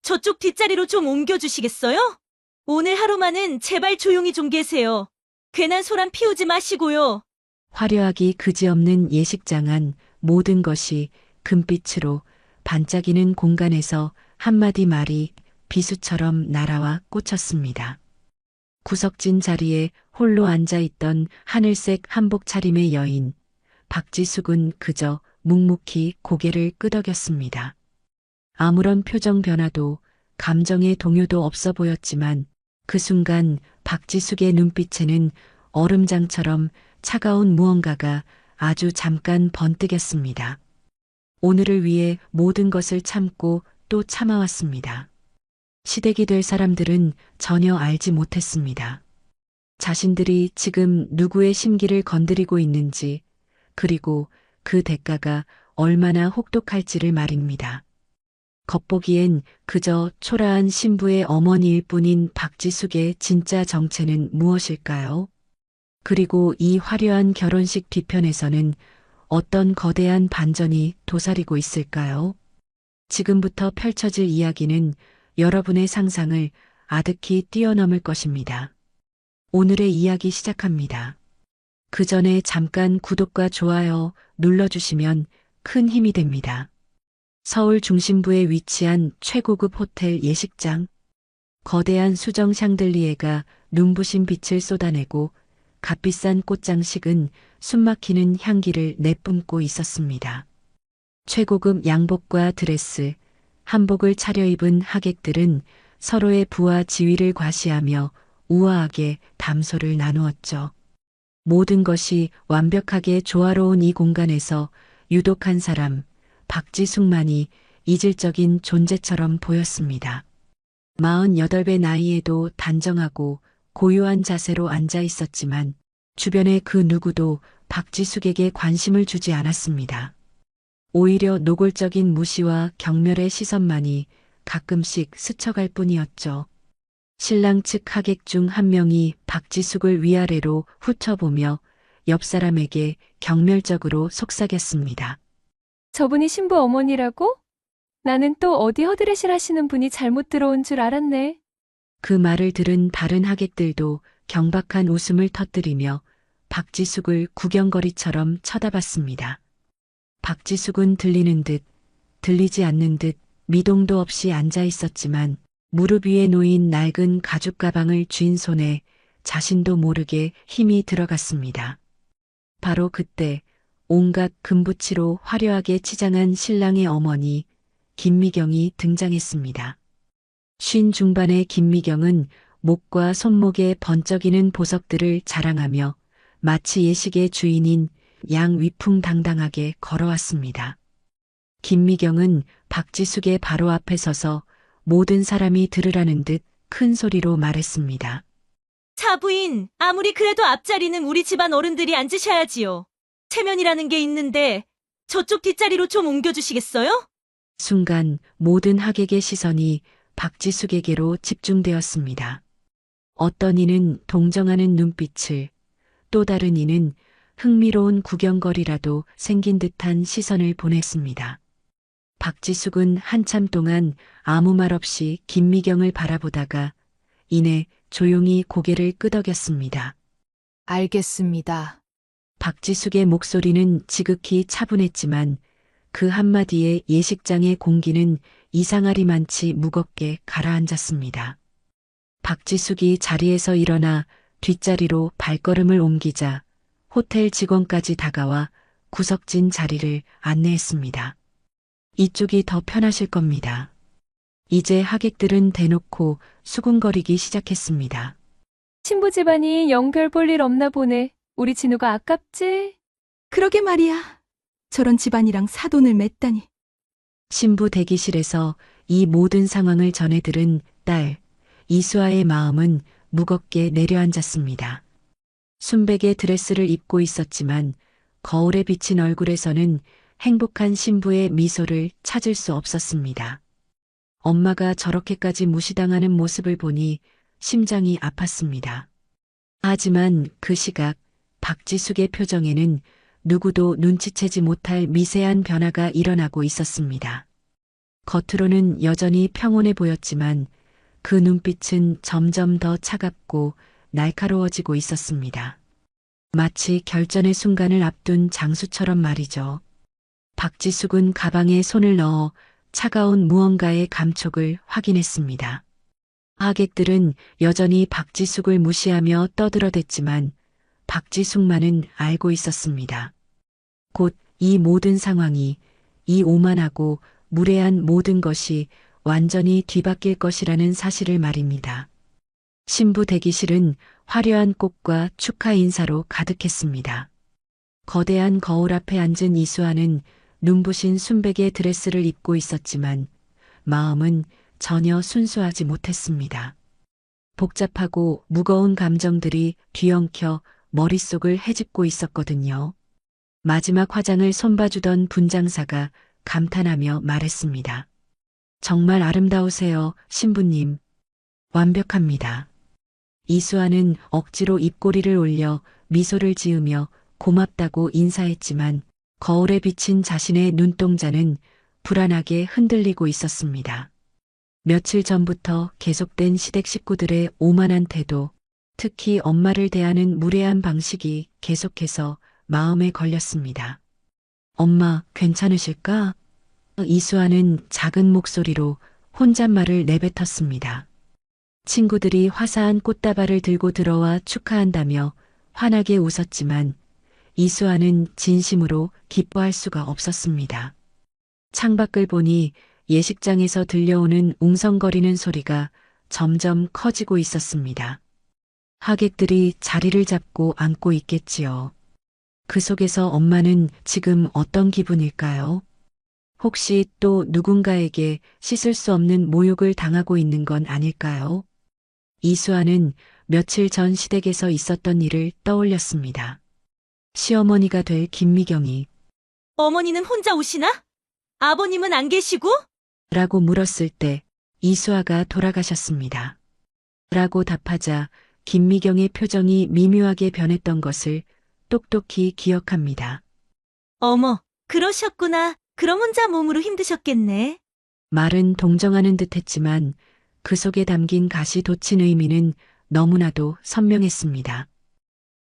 저쪽 뒷자리로 좀 옮겨주시겠어요? 오늘 하루만은 제발 조용히 좀 계세요. 괜한 소란 피우지 마시고요. 화려하기 그지없는 예식장 안 모든 것이 금빛으로 반짝이는 공간에서 한마디 말이 비수처럼 날아와 꽂혔습니다. 구석진 자리에 홀로 앉아있던 하늘색 한복 차림의 여인, 박지숙은 그저 묵묵히 고개를 끄덕였습니다. 아무런 표정 변화도 감정의 동요도 없어 보였지만 그 순간 박지숙의 눈빛에는 얼음장처럼 차가운 무언가가 아주 잠깐 번뜩였습니다. 오늘을 위해 모든 것을 참고 또 참아왔습니다. 시댁이 될 사람들은 전혀 알지 못했습니다. 자신들이 지금 누구의 심기를 건드리고 있는지, 그리고 그 대가가 얼마나 혹독할지를 말입니다. 겉보기엔 그저 초라한 신부의 어머니일 뿐인 박지숙의 진짜 정체는 무엇일까요? 그리고 이 화려한 결혼식 뒤편에서는 어떤 거대한 반전이 도사리고 있을까요? 지금부터 펼쳐질 이야기는 여러분의 상상을 아득히 뛰어넘을 것입니다. 오늘의 이야기 시작합니다. 그 전에 잠깐 구독과 좋아요 눌러주시면 큰 힘이 됩니다. 서울 중심부에 위치한 최고급 호텔 예식장. 거대한 수정 샹들리에가 눈부신 빛을 쏟아내고 값비싼 꽃장식은 숨막히는 향기를 내뿜고 있었습니다. 최고급 양복과 드레스, 한복을 차려입은 하객들은 서로의 부와 지위를 과시하며 우아하게 담소를 나누었죠. 모든 것이 완벽하게 조화로운 이 공간에서 유독 한 사람, 박지숙만이 이질적인 존재처럼 보였습니다. 48배 나이에도 단정하고 고요한 자세로 앉아 있었지만 주변의 그 누구도 박지숙에게 관심을 주지 않았습니다. 오히려 노골적인 무시와 경멸의 시선만이 가끔씩 스쳐갈 뿐이었죠. 신랑 측 하객 중 한 명이 박지숙을 위아래로 훑어보며 옆 사람에게 경멸적으로 속삭였습니다. 저분이 신부 어머니라고? 나는 또 어디 허드렛일 하시는 분이 잘못 들어온 줄 알았네. 그 말을 들은 다른 하객들도 경박한 웃음을 터뜨리며 박지숙을 구경거리처럼 쳐다봤습니다. 박지숙은 들리는 듯, 들리지 않는 듯 미동도 없이 앉아 있었지만 무릎 위에 놓인 낡은 가죽 가방을 쥔 손에 자신도 모르게 힘이 들어갔습니다. 바로 그때 온갖 금붙이로 화려하게 치장한 신랑의 어머니 김미경이 등장했습니다. 50 중반의 김미경은 목과 손목에 번쩍이는 보석들을 자랑하며 마치 예식의 주인인 양 위풍당당하게 걸어왔습니다. 김미경은 박지숙의 바로 앞에 서서 모든 사람이 들으라는 듯 큰 소리로 말했습니다. 차부인, 아무리 그래도 앞자리는 우리 집안 어른들이 앉으셔야지요. 체면이라는 게 있는데 저쪽 뒷자리로 좀 옮겨주시겠어요? 순간 모든 하객의 시선이 박지숙에게로 집중되었습니다. 어떤 이는 동정하는 눈빛을, 또 다른 이는 흥미로운 구경거리라도 생긴 듯한 시선을 보냈습니다. 박지숙은 한참 동안 아무 말 없이 김미경을 바라보다가 이내 조용히 고개를 끄덕였습니다. 알겠습니다. 박지숙의 목소리는 지극히 차분했지만 그 한마디에 예식장의 공기는 이상하리만치 무겁게 가라앉았습니다. 박지숙이 자리에서 일어나 뒷자리로 발걸음을 옮기자 호텔 직원까지 다가와 구석진 자리를 안내했습니다. 이쪽이 더 편하실 겁니다. 이제 하객들은 대놓고 수군거리기 시작했습니다. 신부 집안이 영별 볼 일 없나 보네. 우리 진우가 아깝지? 그러게 말이야. 저런 집안이랑 사돈을 맺다니. 신부 대기실에서 이 모든 상황을 전해들은 딸 이수아의 마음은 무겁게 내려앉았습니다. 순백의 드레스를 입고 있었지만 거울에 비친 얼굴에서는 행복한 신부의 미소를 찾을 수 없었습니다. 엄마가 저렇게까지 무시당하는 모습을 보니 심장이 아팠습니다. 하지만 그 시각 박지숙의 표정에는 누구도 눈치채지 못할 미세한 변화가 일어나고 있었습니다. 겉으로는 여전히 평온해 보였지만 그 눈빛은 점점 더 차갑고 날카로워지고 있었습니다. 마치 결전의 순간을 앞둔 장수처럼 말이죠. 박지숙은 가방에 손을 넣어 차가운 무언가의 감촉을 확인했습니다. 하객들은 여전히 박지숙을 무시하며 떠들어댔지만 박지숙만은 알고 있었습니다. 곧 이 모든 상황이, 이 오만하고 무례한 모든 것이 완전히 뒤바뀔 것이라는 사실을 말입니다. 신부 대기실은 화려한 꽃과 축하 인사로 가득했습니다. 거대한 거울 앞에 앉은 이수아는 눈부신 순백의 드레스를 입고 있었지만 마음은 전혀 순수하지 못했습니다. 복잡하고 무거운 감정들이 뒤엉켜 머릿속을 헤집고 있었거든요. 마지막 화장을 손봐주던 분장사가 감탄하며 말했습니다. 정말 아름다우세요, 신부님. 완벽합니다. 이수아는 억지로 입꼬리를 올려 미소를 지으며 고맙다고 인사했지만 거울에 비친 자신의 눈동자는 불안하게 흔들리고 있었습니다. 며칠 전부터 계속된 시댁 식구들의 오만한 태도, 특히 엄마를 대하는 무례한 방식이 계속해서 마음에 걸렸습니다. 엄마, 괜찮으실까? 이수아는 작은 목소리로 혼잣말을 내뱉었습니다. 친구들이 화사한 꽃다발을 들고 들어와 축하한다며 환하게 웃었지만 이수아는 진심으로 기뻐할 수가 없었습니다. 창밖을 보니 예식장에서 들려오는 웅성거리는 소리가 점점 커지고 있었습니다. 하객들이 자리를 잡고 앉고 있겠지요. 그 속에서 엄마는 지금 어떤 기분일까요? 혹시 또 누군가에게 씻을 수 없는 모욕을 당하고 있는 건 아닐까요? 이수아는 며칠 전 시댁에서 있었던 일을 떠올렸습니다. 시어머니가 될 김미경이 어머니는 혼자 오시나? 아버님은 안 계시고? 라고 물었을 때 이수아가 돌아가셨습니다. 라고 답하자 김미경의 표정이 미묘하게 변했던 것을 똑똑히 기억합니다. 어머, 그러셨구나. 그럼 혼자 몸으로 힘드셨겠네. 말은 동정하는 듯 했지만 그 속에 담긴 가시 돋친 의미는 너무나도 선명했습니다.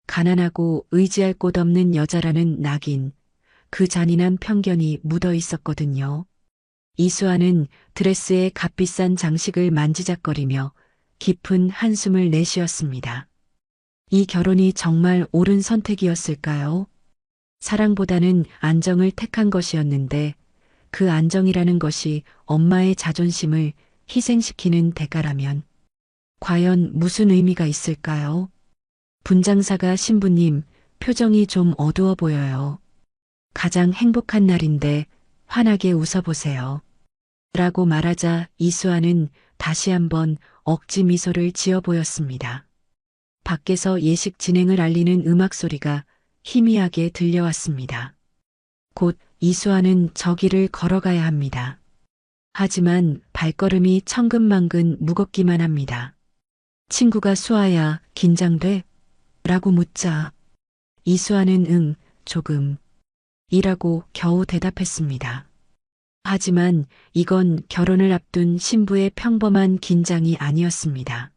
가난하고 의지할 곳 없는 여자라는 낙인, 그 잔인한 편견이 묻어 있었거든요. 이수아는 드레스에 값비싼 장식을 만지작거리며 깊은 한숨을 내쉬었습니다. 이 결혼이 정말 옳은 선택이었을까요? 사랑보다는 안정을 택한 것이었는데 그 안정이라는 것이 엄마의 자존심을 희생시키는 대가라면 과연 무슨 의미가 있을까요? 분장사가 신부님, 표정이 좀 어두워 보여요. 가장 행복한 날인데 환하게 웃어보세요. 라고 말하자 이수아는 다시 한번 억지 미소를 지어 보였습니다. 밖에서 예식 진행을 알리는 음악 소리가 희미하게 들려왔습니다. 곧 이수아는 저 길을 걸어가야 합니다. 하지만 발걸음이 천근만근 무겁기만 합니다. 친구가 수아야, 긴장돼? 라고 묻자 이수아는 응, 조금. 이라고 겨우 대답했습니다. 하지만 이건 결혼을 앞둔 신부의 평범한 긴장이 아니었습니다.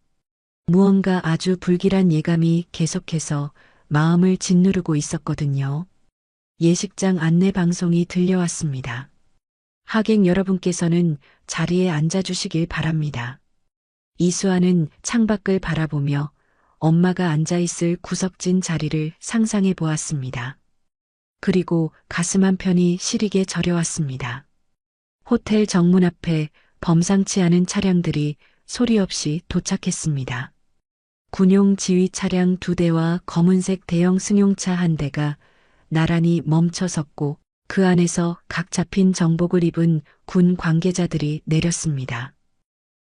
무언가 아주 불길한 예감이 계속해서 마음을 짓누르고 있었거든요. 예식장 안내 방송이 들려왔습니다. 하객 여러분께서는 자리에 앉아주시길 바랍니다. 이수아는 창밖을 바라보며 엄마가 앉아있을 구석진 자리를 상상해 보았습니다. 그리고 가슴 한편이 시리게 저려왔습니다. 호텔 정문 앞에 범상치 않은 차량들이 소리 없이 도착했습니다. 군용 지휘 차량 2대와 검은색 대형 승용차 1대가 나란히 멈춰 섰고 그 안에서 각 잡힌 정복을 입은 군 관계자들이 내렸습니다.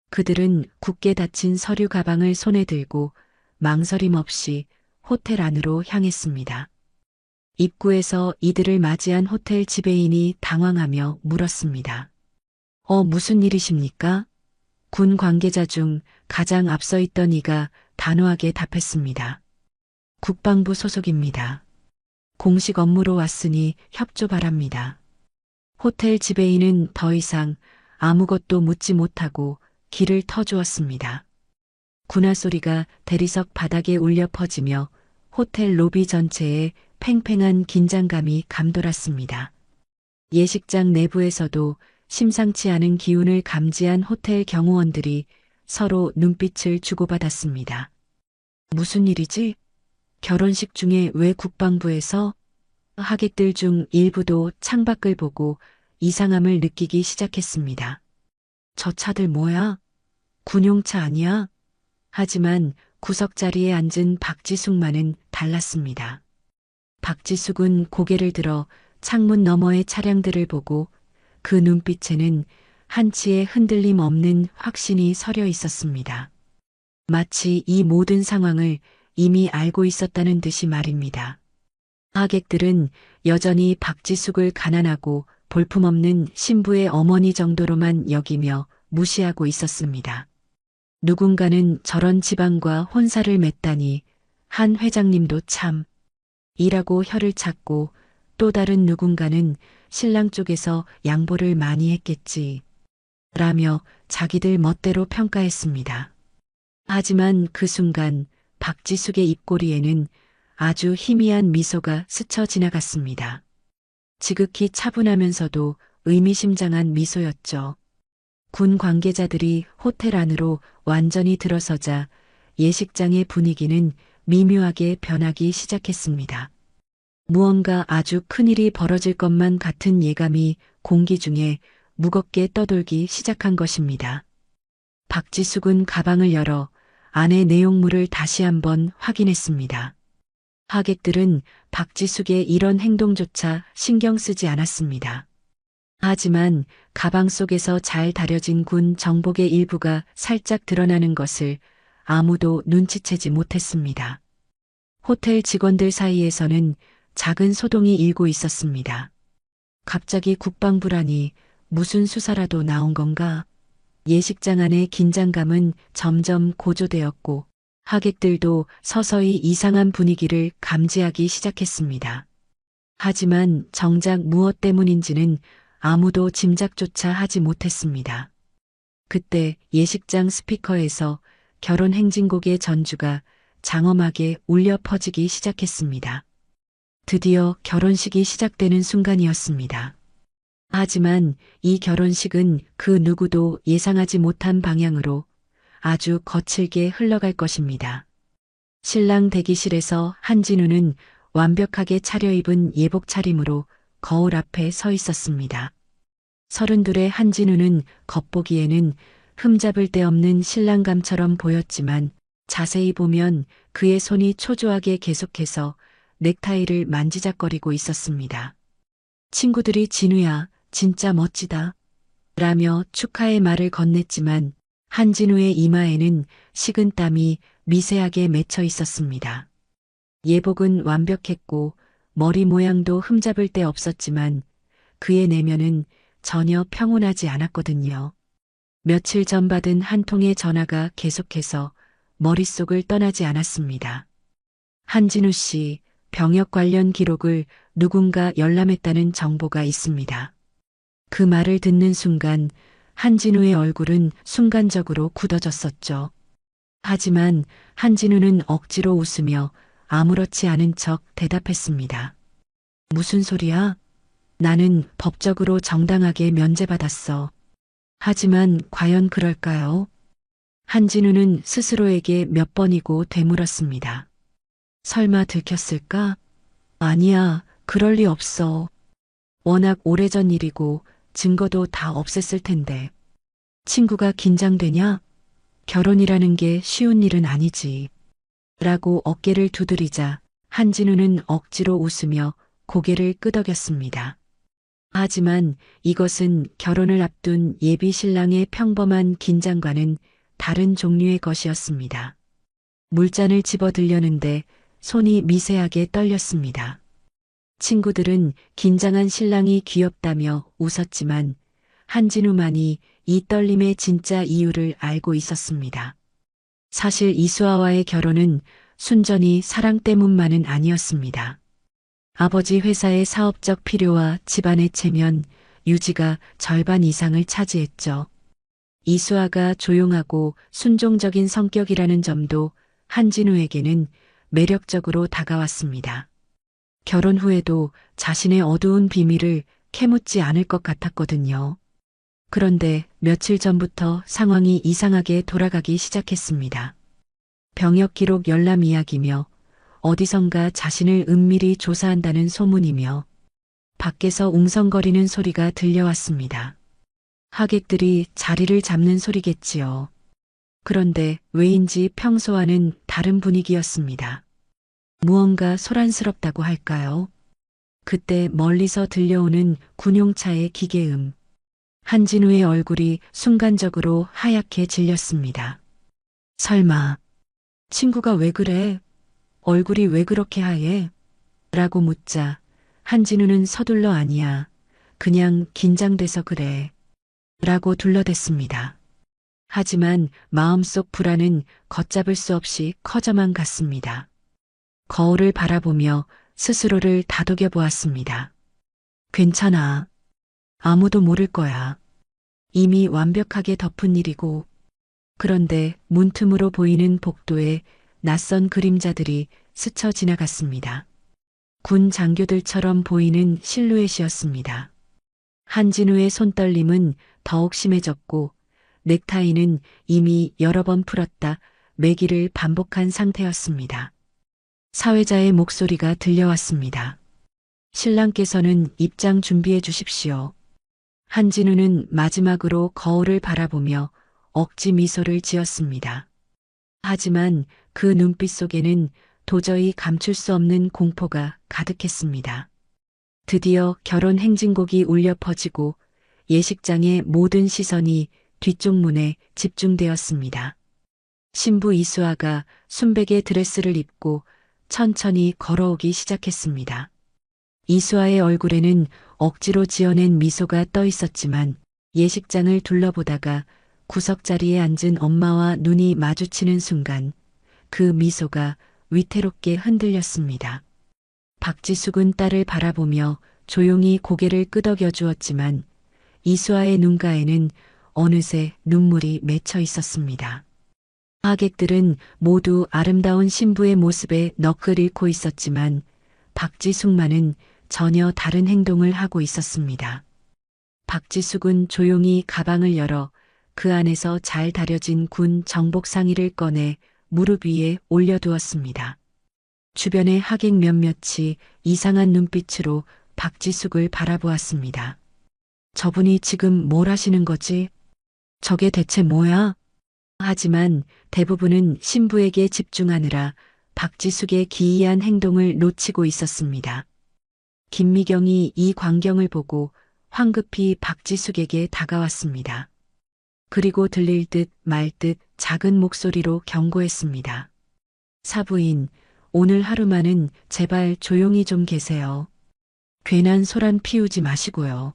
그들은 굳게 닫힌 서류 가방을 손에 들고 망설임 없이 호텔 안으로 향했습니다. 입구에서 이들을 맞이한 호텔 지배인이 당황하며 물었습니다. 무슨 일이십니까? 군 관계자 중 가장 앞서 있던 이가 단호하게 답했습니다. 국방부 소속입니다. 공식 업무로 왔으니 협조 바랍니다. 호텔 지배인은 더 이상 아무것도 묻지 못하고 길을 터주었습니다. 군화 소리가 대리석 바닥에 울려 퍼지며 호텔 로비 전체에 팽팽한 긴장감이 감돌았습니다. 예식장 내부에서도 심상치 않은 기운을 감지한 호텔 경호원들이 서로 눈빛을 주고받았습니다. 무슨 일이지? 결혼식 중에 왜 국방부에서? 하객들 중 일부도 창밖을 보고 이상함을 느끼기 시작했습니다. 저 차들 뭐야? 군용차 아니야? 하지만 구석자리에 앉은 박지숙만은 달랐습니다. 박지숙은 고개를 들어 창문 너머의 차량들을 보고 그 눈빛에는 한치의 흔들림 없는 확신이 서려 있었습니다. 마치 이 모든 상황을 이미 알고 있었다는 듯이 말입니다. 하객들은 여전히 박지숙을 가난하고 볼품없는 신부의 어머니 정도로만 여기며 무시하고 있었습니다. 누군가는 저런 집안과 혼사를 맺다니 한 회장님도 참 이라고 혀를 찾고 또 다른 누군가는 신랑 쪽에서 양보를 많이 했겠지 라며 자기들 멋대로 평가했습니다. 하지만 그 순간 박지숙의 입꼬리에는 아주 희미한 미소가 스쳐 지나갔습니다. 지극히 차분하면서도 의미심장한 미소였죠. 군 관계자들이 호텔 안으로 완전히 들어서자 예식장의 분위기는 미묘하게 변하기 시작했습니다. 무언가 아주 큰일이 벌어질 것만 같은 예감이 공기 중에 무겁게 떠돌기 시작한 것입니다. 박지숙은 가방을 열어 안의 내용물을 다시 한번 확인했습니다. 하객들은 박지숙의 이런 행동조차 신경 쓰지 않았습니다. 하지만 가방 속에서 잘 다려진 군 정복의 일부가 살짝 드러나는 것을 아무도 눈치채지 못했습니다. 호텔 직원들 사이에서는 작은 소동이 일고 있었습니다. 갑자기 국방부라니 무슨 수사라도 나온 건가? 예식장 안의 긴장감은 점점 고조되었고 하객들도 서서히 이상한 분위기를 감지하기 시작했습니다. 하지만 정작 무엇 때문인지는 아무도 짐작조차 하지 못했습니다. 그때 예식장 스피커에서 결혼 행진곡의 전주가 장엄하게 울려 퍼지기 시작했습니다. 드디어 결혼식이 시작되는 순간이었습니다. 하지만 이 결혼식은 그 누구도 예상하지 못한 방향으로 아주 거칠게 흘러갈 것입니다. 신랑 대기실에서 한진우는 완벽하게 차려입은 예복 차림으로 거울 앞에 서 있었습니다. 32의 한진우는 겉보기에는 흠잡을 데 없는 신랑감처럼 보였지만 자세히 보면 그의 손이 초조하게 계속해서 넥타이를 만지작거리고 있었습니다. 친구들이 진우야, 진짜 멋지다. 라며 축하의 말을 건넸지만 한진우의 이마에는 식은 땀이 미세하게 맺혀 있었습니다. 예복은 완벽했고 머리 모양도 흠잡을 데 없었지만 그의 내면은 전혀 평온하지 않았거든요. 며칠 전 받은 한 통의 전화가 계속해서 머릿속을 떠나지 않았습니다. 한진우 씨, 병역 관련 기록을 누군가 열람했다는 정보가 있습니다. 그 말을 듣는 순간 한진우의 얼굴은 순간적으로 굳어졌었죠. 하지만 한진우는 억지로 웃으며 아무렇지 않은 척 대답했습니다. 무슨 소리야? 나는 법적으로 정당하게 면제받았어. 하지만 과연 그럴까요? 한진우는 스스로에게 몇 번이고 되물었습니다. 설마 들켰을까? 아니야, 그럴 리 없어. 워낙 오래전 일이고 증거도 다 없앴을 텐데. 친구가 긴장되냐? 결혼이라는 게 쉬운 일은 아니지. 라고 어깨를 두드리자 한진우는 억지로 웃으며 고개를 끄덕였습니다. 하지만 이것은 결혼을 앞둔 예비 신랑의 평범한 긴장과는 다른 종류의 것이었습니다. 물잔을 집어들려는데 손이 미세하게 떨렸습니다. 친구들은 긴장한 신랑이 귀엽다며 웃었지만 한진우만이 이 떨림의 진짜 이유를 알고 있었습니다. 사실 이수아와의 결혼은 순전히 사랑 때문만은 아니었습니다. 아버지 회사의 사업적 필요와 집안의 체면, 유지가 절반 이상을 차지했죠. 이수아가 조용하고 순종적인 성격이라는 점도 한진우에게는 매력적으로 다가왔습니다. 결혼 후에도 자신의 어두운 비밀을 캐묻지 않을 것 같았거든요. 그런데 며칠 전부터 상황이 이상하게 돌아가기 시작했습니다. 병역 기록 열람 이야기며 어디선가 자신을 은밀히 조사한다는 소문이며 밖에서 웅성거리는 소리가 들려왔습니다. 하객들이 자리를 잡는 소리겠지요. 그런데 왜인지 평소와는 다른 분위기였습니다. 무언가 소란스럽다고 할까요? 그때 멀리서 들려오는 군용차의 기계음. 한진우의 얼굴이 순간적으로 하얗게 질렸습니다. 설마 친구가 왜 그래? 얼굴이 왜 그렇게 하얘? 라고 묻자 한진우는 서둘러 아니야. 그냥 긴장돼서 그래. 라고 둘러댔습니다. 하지만 마음속 불안은 걷잡을 수 없이 커져만 갔습니다. 거울을 바라보며 스스로를 다독여 보았습니다. 괜찮아. 아무도 모를 거야. 이미 완벽하게 덮은 일이고, 그런데 문틈으로 보이는 복도에 낯선 그림자들이 스쳐 지나갔습니다. 군 장교들처럼 보이는 실루엣이었습니다. 한진우의 손떨림은 더욱 심해졌고 넥타이는 이미 여러 번 풀었다 매기를 반복한 상태였습니다. 사회자의 목소리가 들려왔습니다. 신랑께서는 입장 준비해 주십시오. 한진우는 마지막으로 거울을 바라보며 억지 미소를 지었습니다. 하지만 그 눈빛 속에는 도저히 감출 수 없는 공포가 가득했습니다. 드디어 결혼 행진곡이 울려 퍼지고 예식장의 모든 시선이 뒤쪽 문에 집중되었습니다. 신부 이수아가 순백의 드레스를 입고 천천히 걸어오기 시작했습니다. 이수아의 얼굴에는 억지로 지어낸 미소가 떠 있었지만 예식장을 둘러보다가 구석자리에 앉은 엄마와 눈이 마주치는 순간 그 미소가 위태롭게 흔들렸습니다. 박지숙은 딸을 바라보며 조용히 고개를 끄덕여 주었지만 이수아의 눈가에는 어느새 눈물이 맺혀 있었습니다. 하객들은 모두 아름다운 신부의 모습에 넋을 잃고 있었지만 박지숙만은 전혀 다른 행동을 하고 있었습니다. 박지숙은 조용히 가방을 열어 그 안에서 잘 다려진 군 정복 상의를 꺼내 무릎 위에 올려두었습니다. 주변의 하객 몇몇이 이상한 눈빛으로 박지숙을 바라보았습니다. 저분이 지금 뭘 하시는 거지? 저게 대체 뭐야? 하지만 대부분은 신부에게 집중하느라 박지숙의 기이한 행동을 놓치고 있었습니다. 김미경이 이 광경을 보고 황급히 박지숙에게 다가왔습니다. 그리고 들릴 듯 말 듯 작은 목소리로 경고했습니다. 사부인, 오늘 하루만은 제발 조용히 좀 계세요. 괜한 소란 피우지 마시고요.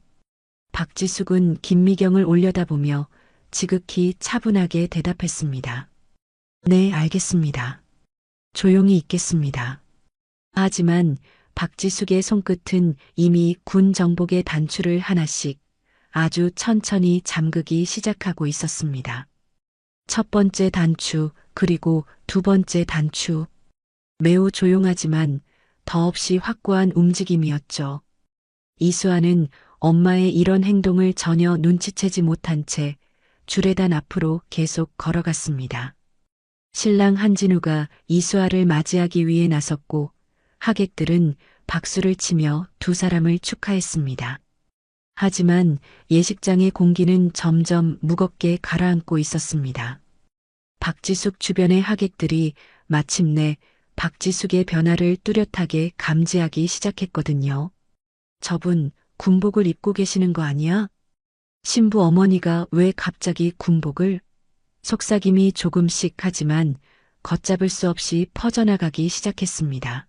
박지숙은 김미경을 올려다보며 지극히 차분하게 대답했습니다. 네, 알겠습니다. 조용히 있겠습니다. 하지만 박지숙의 손끝은 이미 군 정복의 단추를 하나씩 아주 천천히 잠그기 시작하고 있었습니다. 첫 번째 단추, 그리고 두 번째 단추. 매우 조용하지만 더없이 확고한 움직임이었죠. 이수아는 엄마의 이런 행동을 전혀 눈치채지 못한 채 주례단 앞으로 계속 걸어갔습니다. 신랑 한진우가 이수아를 맞이하기 위해 나섰고 하객들은 박수를 치며 두 사람을 축하했습니다. 하지만 예식장의 공기는 점점 무겁게 가라앉고 있었습니다. 박지숙 주변의 하객들이 마침내 박지숙의 변화를 뚜렷하게 감지하기 시작했거든요. 저분 군복을 입고 계시는 거 아니야? 신부 어머니가 왜 갑자기 군복을? 속삭임이 조금씩 하지만 걷잡을 수 없이 퍼져나가기 시작했습니다.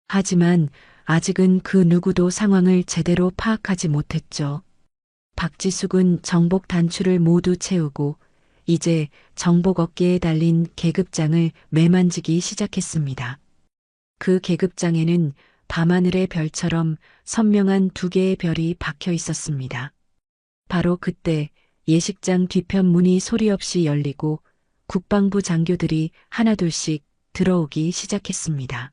하지만 아직은 그 누구도 상황을 제대로 파악하지 못했죠. 박지숙은 정복 단추를 모두 채우고 이제 정복 어깨에 달린 계급장을 매만지기 시작했습니다. 그 계급장에는 밤하늘의 별처럼 선명한 두 개의 별이 박혀 있었습니다. 바로 그때 예식장 뒤편 문이 소리 없이 열리고 국방부 장교들이 하나둘씩 들어오기 시작했습니다.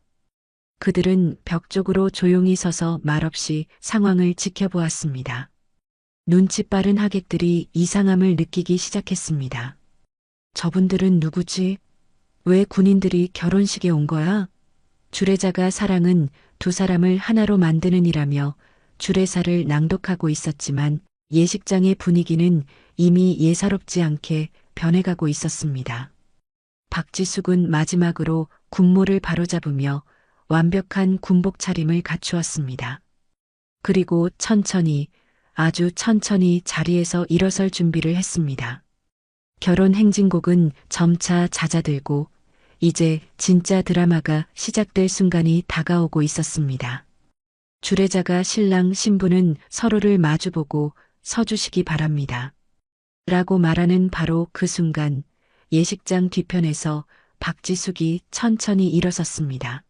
그들은 벽 쪽으로 조용히 서서 말없이 상황을 지켜보았습니다. 눈치 빠른 하객들이 이상함을 느끼기 시작했습니다. 저분들은 누구지? 왜 군인들이 결혼식에 온 거야? 주례자가 사랑은 두 사람을 하나로 만드는 이라며 주례사를 낭독하고 있었지만 예식장의 분위기는 이미 예사롭지 않게 변해가고 있었습니다. 박지숙은 마지막으로 군모를 바로잡으며 완벽한 군복 차림을 갖추었습니다. 그리고 천천히, 아주 천천히 자리에서 일어설 준비를 했습니다. 결혼 행진곡은 점차 잦아들고 이제 진짜 드라마가 시작될 순간이 다가오고 있었습니다. 주례자가 신랑 신부는 서로를 마주보고 서주시기 바랍니다. 라고 말하는 바로 그 순간 예식장 뒤편에서 박지숙이 천천히 일어섰습니다.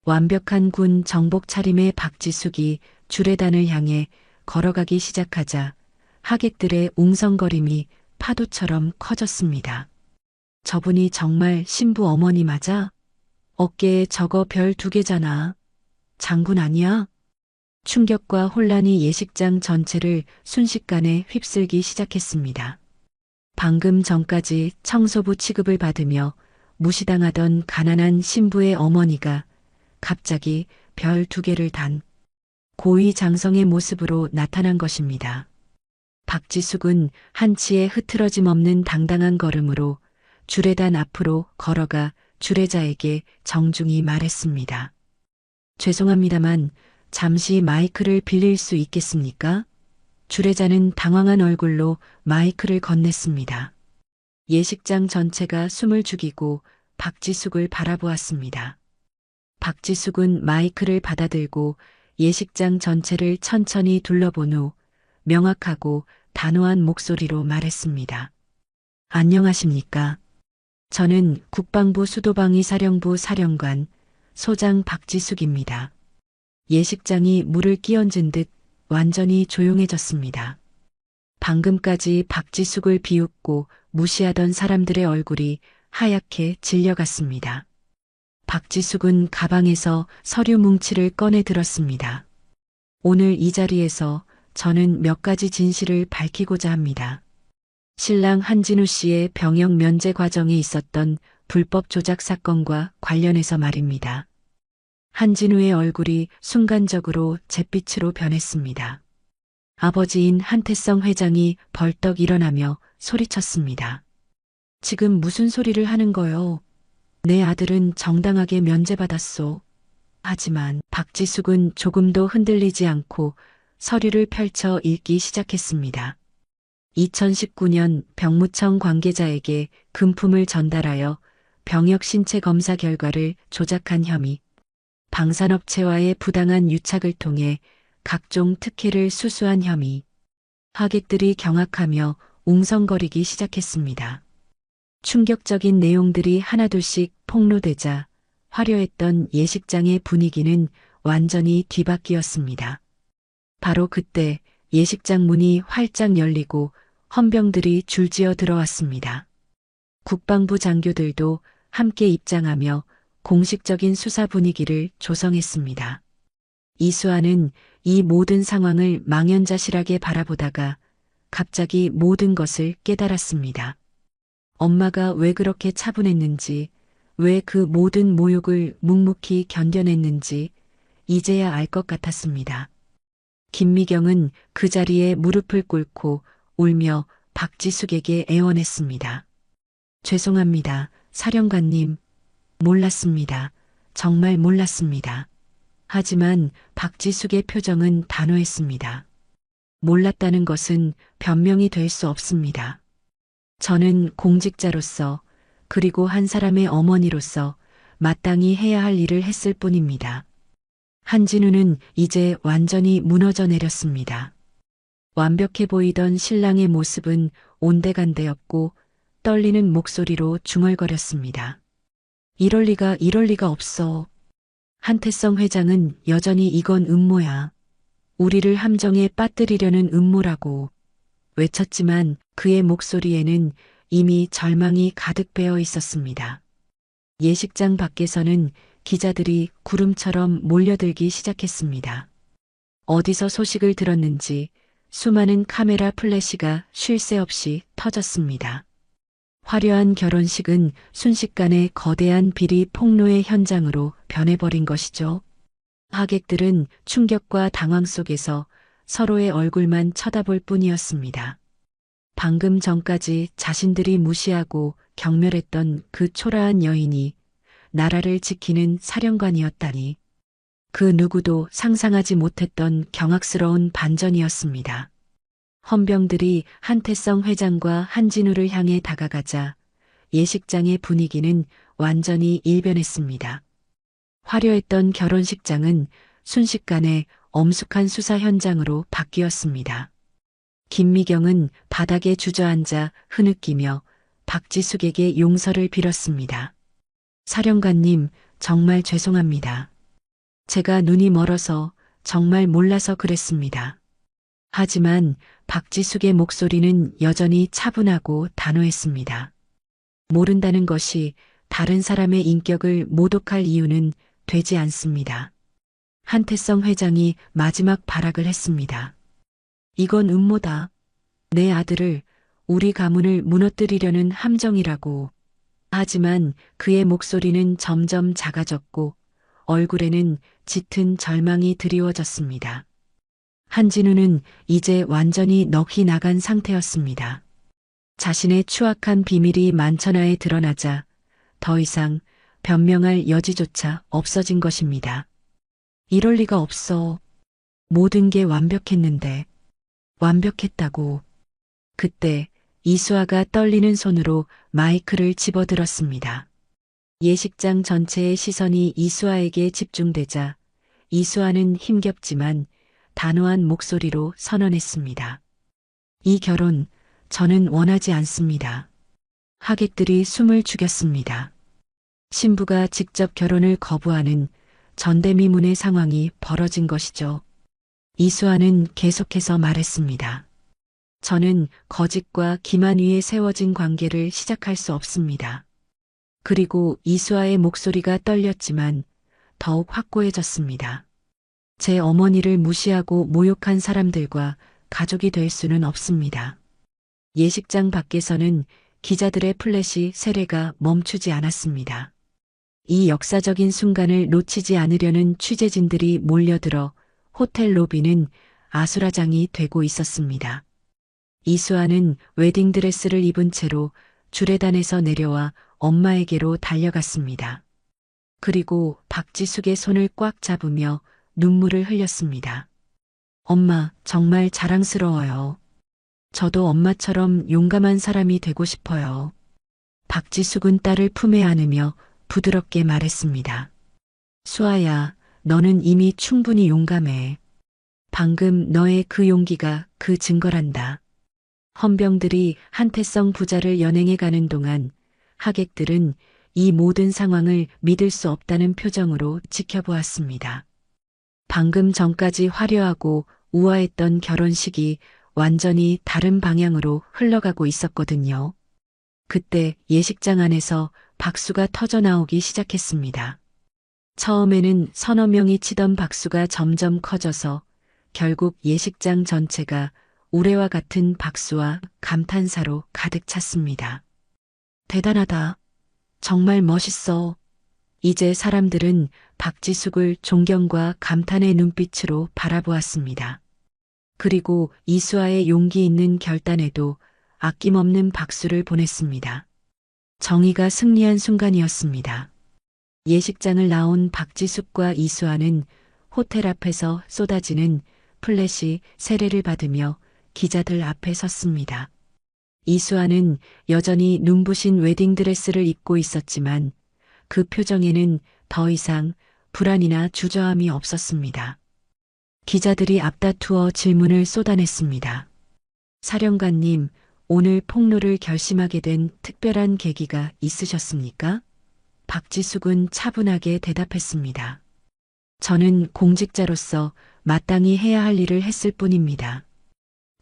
완벽한 군 정복 차림의 박지숙이 주례단을 향해 걸어가기 시작하자 하객들의 웅성거림이 파도처럼 커졌습니다. 저분이 정말 신부 어머니 맞아? 어깨에 저거 별 2개잖아. 장군 아니야? 충격과 혼란이 예식장 전체를 순식간에 휩쓸기 시작했습니다. 방금 전까지 청소부 취급을 받으며 무시당하던 가난한 신부의 어머니가 갑자기 별 2개를 단 고위 장성의 모습으로 나타난 것입니다. 박지숙은 한치의 흐트러짐 없는 당당한 걸음으로 주례단 앞으로 걸어가 주례자에게 정중히 말했습니다. 죄송합니다만 잠시 마이크를 빌릴 수 있겠습니까? 주례자는 당황한 얼굴로 마이크를 건넸습니다. 예식장 전체가 숨을 죽이고 박지숙을 바라보았습니다. 박지숙은 마이크를 받아들고 예식장 전체를 천천히 둘러본 후 명확하고 단호한 목소리로 말했습니다. 안녕하십니까? 저는 국방부 수도방위 사령부 사령관 소장 박지숙입니다. 예식장이 물을 끼얹은 듯 완전히 조용해졌습니다. 방금까지 박지숙을 비웃고 무시하던 사람들의 얼굴이 하얗게 질려갔습니다. 박지숙은 가방에서 서류 뭉치를 꺼내 들었습니다. 오늘 이 자리에서 저는 몇 가지 진실을 밝히고자 합니다. 신랑 한진우 씨의 병역 면제 과정에 있었던 불법 조작 사건과 관련해서 말입니다. 한진우의 얼굴이 순간적으로 잿빛으로 변했습니다. 아버지인 한태성 회장이 벌떡 일어나며 소리쳤습니다. 지금 무슨 소리를 하는 거요? 내 아들은 정당하게 면제받았소. 하지만 박지숙은 조금도 흔들리지 않고 서류를 펼쳐 읽기 시작했습니다. 2019년 병무청 관계자에게 금품을 전달하여 병역 신체 검사 결과를 조작한 혐의, 방산업체와의 부당한 유착을 통해 각종 특혜를 수수한 혐의. 하객들이 경악하며 웅성거리기 시작했습니다. 충격적인 내용들이 하나둘씩 폭로되자 화려했던 예식장의 분위기는 완전히 뒤바뀌었습니다. 바로 그때 예식장 문이 활짝 열리고 헌병들이 줄지어 들어왔습니다. 국방부 장교들도 함께 입장하며 공식적인 수사 분위기를 조성했습니다. 이수아는 이 모든 상황을 망연자실하게 바라보다가 갑자기 모든 것을 깨달았습니다. 엄마가 왜 그렇게 차분했는지, 왜 그 모든 모욕을 묵묵히 견뎌냈는지 이제야 알 것 같았습니다. 김미경은 그 자리에 무릎을 꿇고 울며 박지숙에게 애원했습니다. 죄송합니다, 사령관님. 몰랐습니다. 정말 몰랐습니다. 하지만 박지숙의 표정은 단호했습니다. 몰랐다는 것은 변명이 될 수 없습니다. 저는 공직자로서 그리고 한 사람의 어머니로서 마땅히 해야 할 일을 했을 뿐입니다. 한진우는 이제 완전히 무너져 내렸습니다. 완벽해 보이던 신랑의 모습은 온데간데였고 떨리는 목소리로 중얼거렸습니다. 이럴 리가 없어. 한태성 회장은 여전히 이건 음모야. 우리를 함정에 빠뜨리려는 음모라고 외쳤지만 그의 목소리에는 이미 절망이 가득 배어 있었습니다. 예식장 밖에서는 기자들이 구름처럼 몰려들기 시작했습니다. 어디서 소식을 들었는지 수많은 카메라 플래시가 쉴 새 없이 터졌습니다. 화려한 결혼식은 순식간에 거대한 비리 폭로의 현장으로 변해버린 것이죠. 하객들은 충격과 당황 속에서 서로의 얼굴만 쳐다볼 뿐이었습니다. 방금 전까지 자신들이 무시하고 경멸했던 그 초라한 여인이 나라를 지키는 사령관이었다니. 그 누구도 상상하지 못했던 경악스러운 반전이었습니다. 헌병들이 한태성 회장과 한진우를 향해 다가가자 예식장의 분위기는 완전히 일변했습니다. 화려했던 결혼식장은 순식간에 엄숙한 수사 현장으로 바뀌었습니다. 김미경은 바닥에 주저앉아 흐느끼며 박지숙에게 용서를 빌었습니다. 사령관님, 정말 죄송합니다. 제가 눈이 멀어서 정말 몰라서 그랬습니다. 하지만 박지숙의 목소리는 여전히 차분하고 단호했습니다. 모른다는 것이 다른 사람의 인격을 모독할 이유는 되지 않습니다. 한태성 회장이 마지막 발악을 했습니다. 이건 음모다. 내 아들을, 우리 가문을 무너뜨리려는 함정이라고. 하지만 그의 목소리는 점점 작아졌고 얼굴에는 짙은 절망이 드리워졌습니다. 한진우는 이제 완전히 넋이 나간 상태였습니다. 자신의 추악한 비밀이 만천하에 드러나자 더 이상 변명할 여지조차 없어진 것입니다. 이럴 리가 없어. 모든 게 완벽했는데. 완벽했다고. 그때 이수아가 떨리는 손으로 마이크를 집어들었습니다. 예식장 전체의 시선이 이수아에게 집중되자 이수아는 힘겹지만 단호한 목소리로 선언했습니다. 이 결혼 저는 원하지 않습니다. 하객들이 숨을 죽였습니다. 신부가 직접 결혼을 거부하는 전대미문의 상황이 벌어진 것이죠. 이수아는 계속해서 말했습니다. 저는 거짓과 기만 위에 세워진 관계를 시작할 수 없습니다. 그리고 이수아의 목소리가 떨렸지만 더욱 확고해졌습니다. 제 어머니를 무시하고 모욕한 사람들과 가족이 될 수는 없습니다. 예식장 밖에서는 기자들의 플래시 세례가 멈추지 않았습니다. 이 역사적인 순간을 놓치지 않으려는 취재진들이 몰려들어 호텔 로비는 아수라장이 되고 있었습니다. 이수아는 웨딩드레스를 입은 채로 주례단에서 내려와 엄마에게로 달려갔습니다. 그리고 박지숙의 손을 꽉 잡으며 눈물을 흘렸습니다. 엄마, 정말 자랑스러워요. 저도 엄마처럼 용감한 사람이 되고 싶어요. 박지숙은 딸을 품에 안으며 부드럽게 말했습니다. 수아야, 너는 이미 충분히 용감해. 방금 너의 그 용기가 그 증거란다. 헌병들이 한태성 부자를 연행해 가는 동안 하객들은 이 모든 상황을 믿을 수 없다는 표정으로 지켜보았습니다. 방금 전까지 화려하고 우아했던 결혼식이 완전히 다른 방향으로 흘러가고 있었거든요. 그때 예식장 안에서 박수가 터져 나오기 시작했습니다. 처음에는 서너 명이 치던 박수가 점점 커져서 결국 예식장 전체가 우레와 같은 박수와 감탄사로 가득 찼습니다. 대단하다. 정말 멋있어. 이제 사람들은 박지숙을 존경과 감탄의 눈빛으로 바라보았습니다. 그리고 이수아의 용기 있는 결단에도 아낌없는 박수를 보냈습니다. 정의가 승리한 순간이었습니다. 예식장을 나온 박지숙과 이수아는 호텔 앞에서 쏟아지는 플래시 세례를 받으며 기자들 앞에 섰습니다. 이수아는 여전히 눈부신 웨딩드레스를 입고 있었지만 그 표정에는 더 이상 불안이나 주저함이 없었습니다. 기자들이 앞다투어 질문을 쏟아냈습니다. 사령관님, 오늘 폭로를 결심하게 된 특별한 계기가 있으셨습니까? 박지숙은 차분하게 대답했습니다. 저는 공직자로서 마땅히 해야 할 일을 했을 뿐입니다.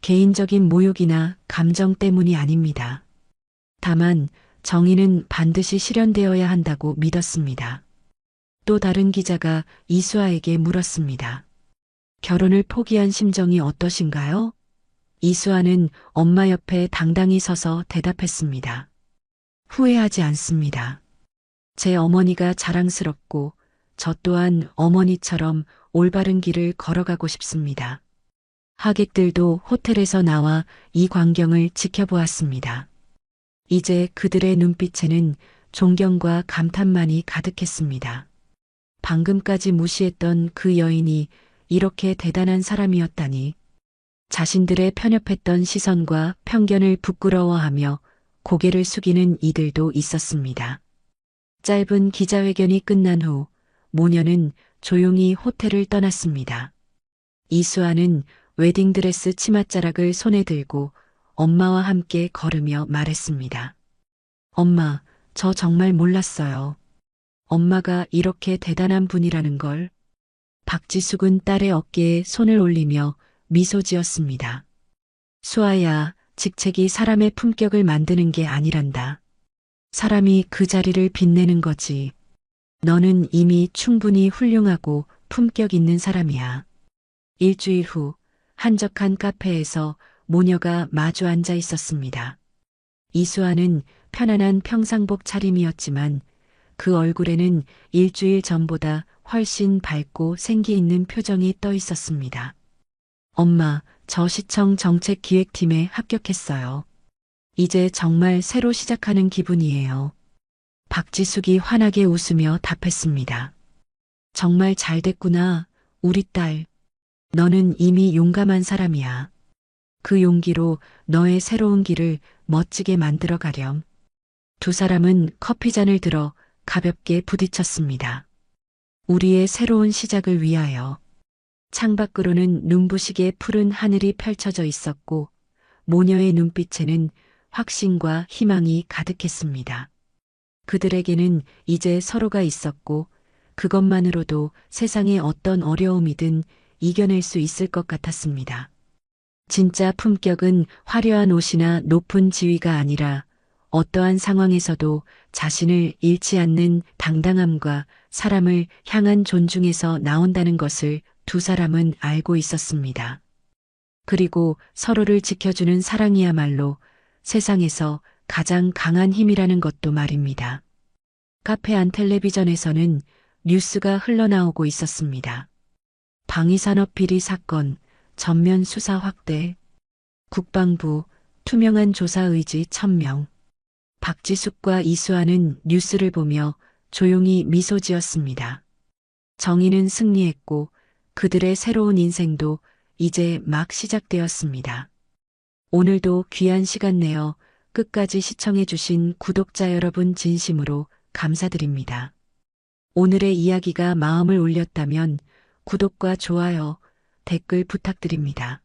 개인적인 모욕이나 감정 때문이 아닙니다. 다만 정의는 반드시 실현되어야 한다고 믿었습니다. 또 다른 기자가 이수아에게 물었습니다. 결혼을 포기한 심정이 어떠신가요? 이수아는 엄마 옆에 당당히 서서 대답했습니다. 후회하지 않습니다. 제 어머니가 자랑스럽고 저 또한 어머니처럼 올바른 길을 걸어가고 싶습니다. 하객들도 호텔에서 나와 이 광경을 지켜보았습니다. 이제 그들의 눈빛에는 존경과 감탄만이 가득했습니다. 방금까지 무시했던 그 여인이 이렇게 대단한 사람이었다니. 자신들의 편협했던 시선과 편견을 부끄러워하며 고개를 숙이는 이들도 있었습니다. 짧은 기자회견이 끝난 후 모녀는 조용히 호텔을 떠났습니다. 이수아는 웨딩드레스 치맛자락을 손에 들고 엄마와 함께 걸으며 말했습니다. 엄마, 저 정말 몰랐어요. 엄마가 이렇게 대단한 분이라는 걸. 박지숙은 딸의 어깨에 손을 올리며 미소 지었습니다. 수아야, 직책이 사람의 품격을 만드는 게 아니란다. 사람이 그 자리를 빛내는 거지. 너는 이미 충분히 훌륭하고 품격 있는 사람이야. 일주일 후 한적한 카페에서 모녀가 마주 앉아 있었습니다. 이수아는 편안한 평상복 차림이었지만 그 얼굴에는 일주일 전보다 훨씬 밝고 생기 있는 표정이 떠 있었습니다. 엄마, 저 시청 정책기획팀에 합격했어요. 이제 정말 새로 시작하는 기분이에요. 박지숙이 환하게 웃으며 답했습니다. 정말 잘 됐구나, 우리 딸. 너는 이미 용감한 사람이야. 그 용기로 너의 새로운 길을 멋지게 만들어 가렴. 두 사람은 커피잔을 들어 가볍게 부딪혔습니다. 우리의 새로운 시작을 위하여. 창밖으로는 눈부시게 푸른 하늘이 펼쳐져 있었고 모녀의 눈빛에는 확신과 희망이 가득했습니다. 그들에게는 이제 서로가 있었고 그것만으로도 세상의 어떤 어려움이든 이겨낼 수 있을 것 같았습니다. 진짜 품격은 화려한 옷이나 높은 지위가 아니라 어떠한 상황에서도 자신을 잃지 않는 당당함과 사람을 향한 존중에서 나온다는 것을 두 사람은 알고 있었습니다. 그리고 서로를 지켜주는 사랑이야말로 세상에서 가장 강한 힘이라는 것도 말입니다. 카페 안 텔레비전에서는 뉴스가 흘러나오고 있었습니다. 방위산업 비리 사건, 전면 수사 확대, 국방부, 투명한 조사 의지 1000명. 박지숙과 이수아는 뉴스를 보며 조용히 미소 지었습니다. 정의는 승리했고 그들의 새로운 인생도 이제 막 시작되었습니다. 오늘도 귀한 시간 내어 끝까지 시청해주신 구독자 여러분 진심으로 감사드립니다. 오늘의 이야기가 마음을 울렸다면 구독과 좋아요, 댓글 부탁드립니다.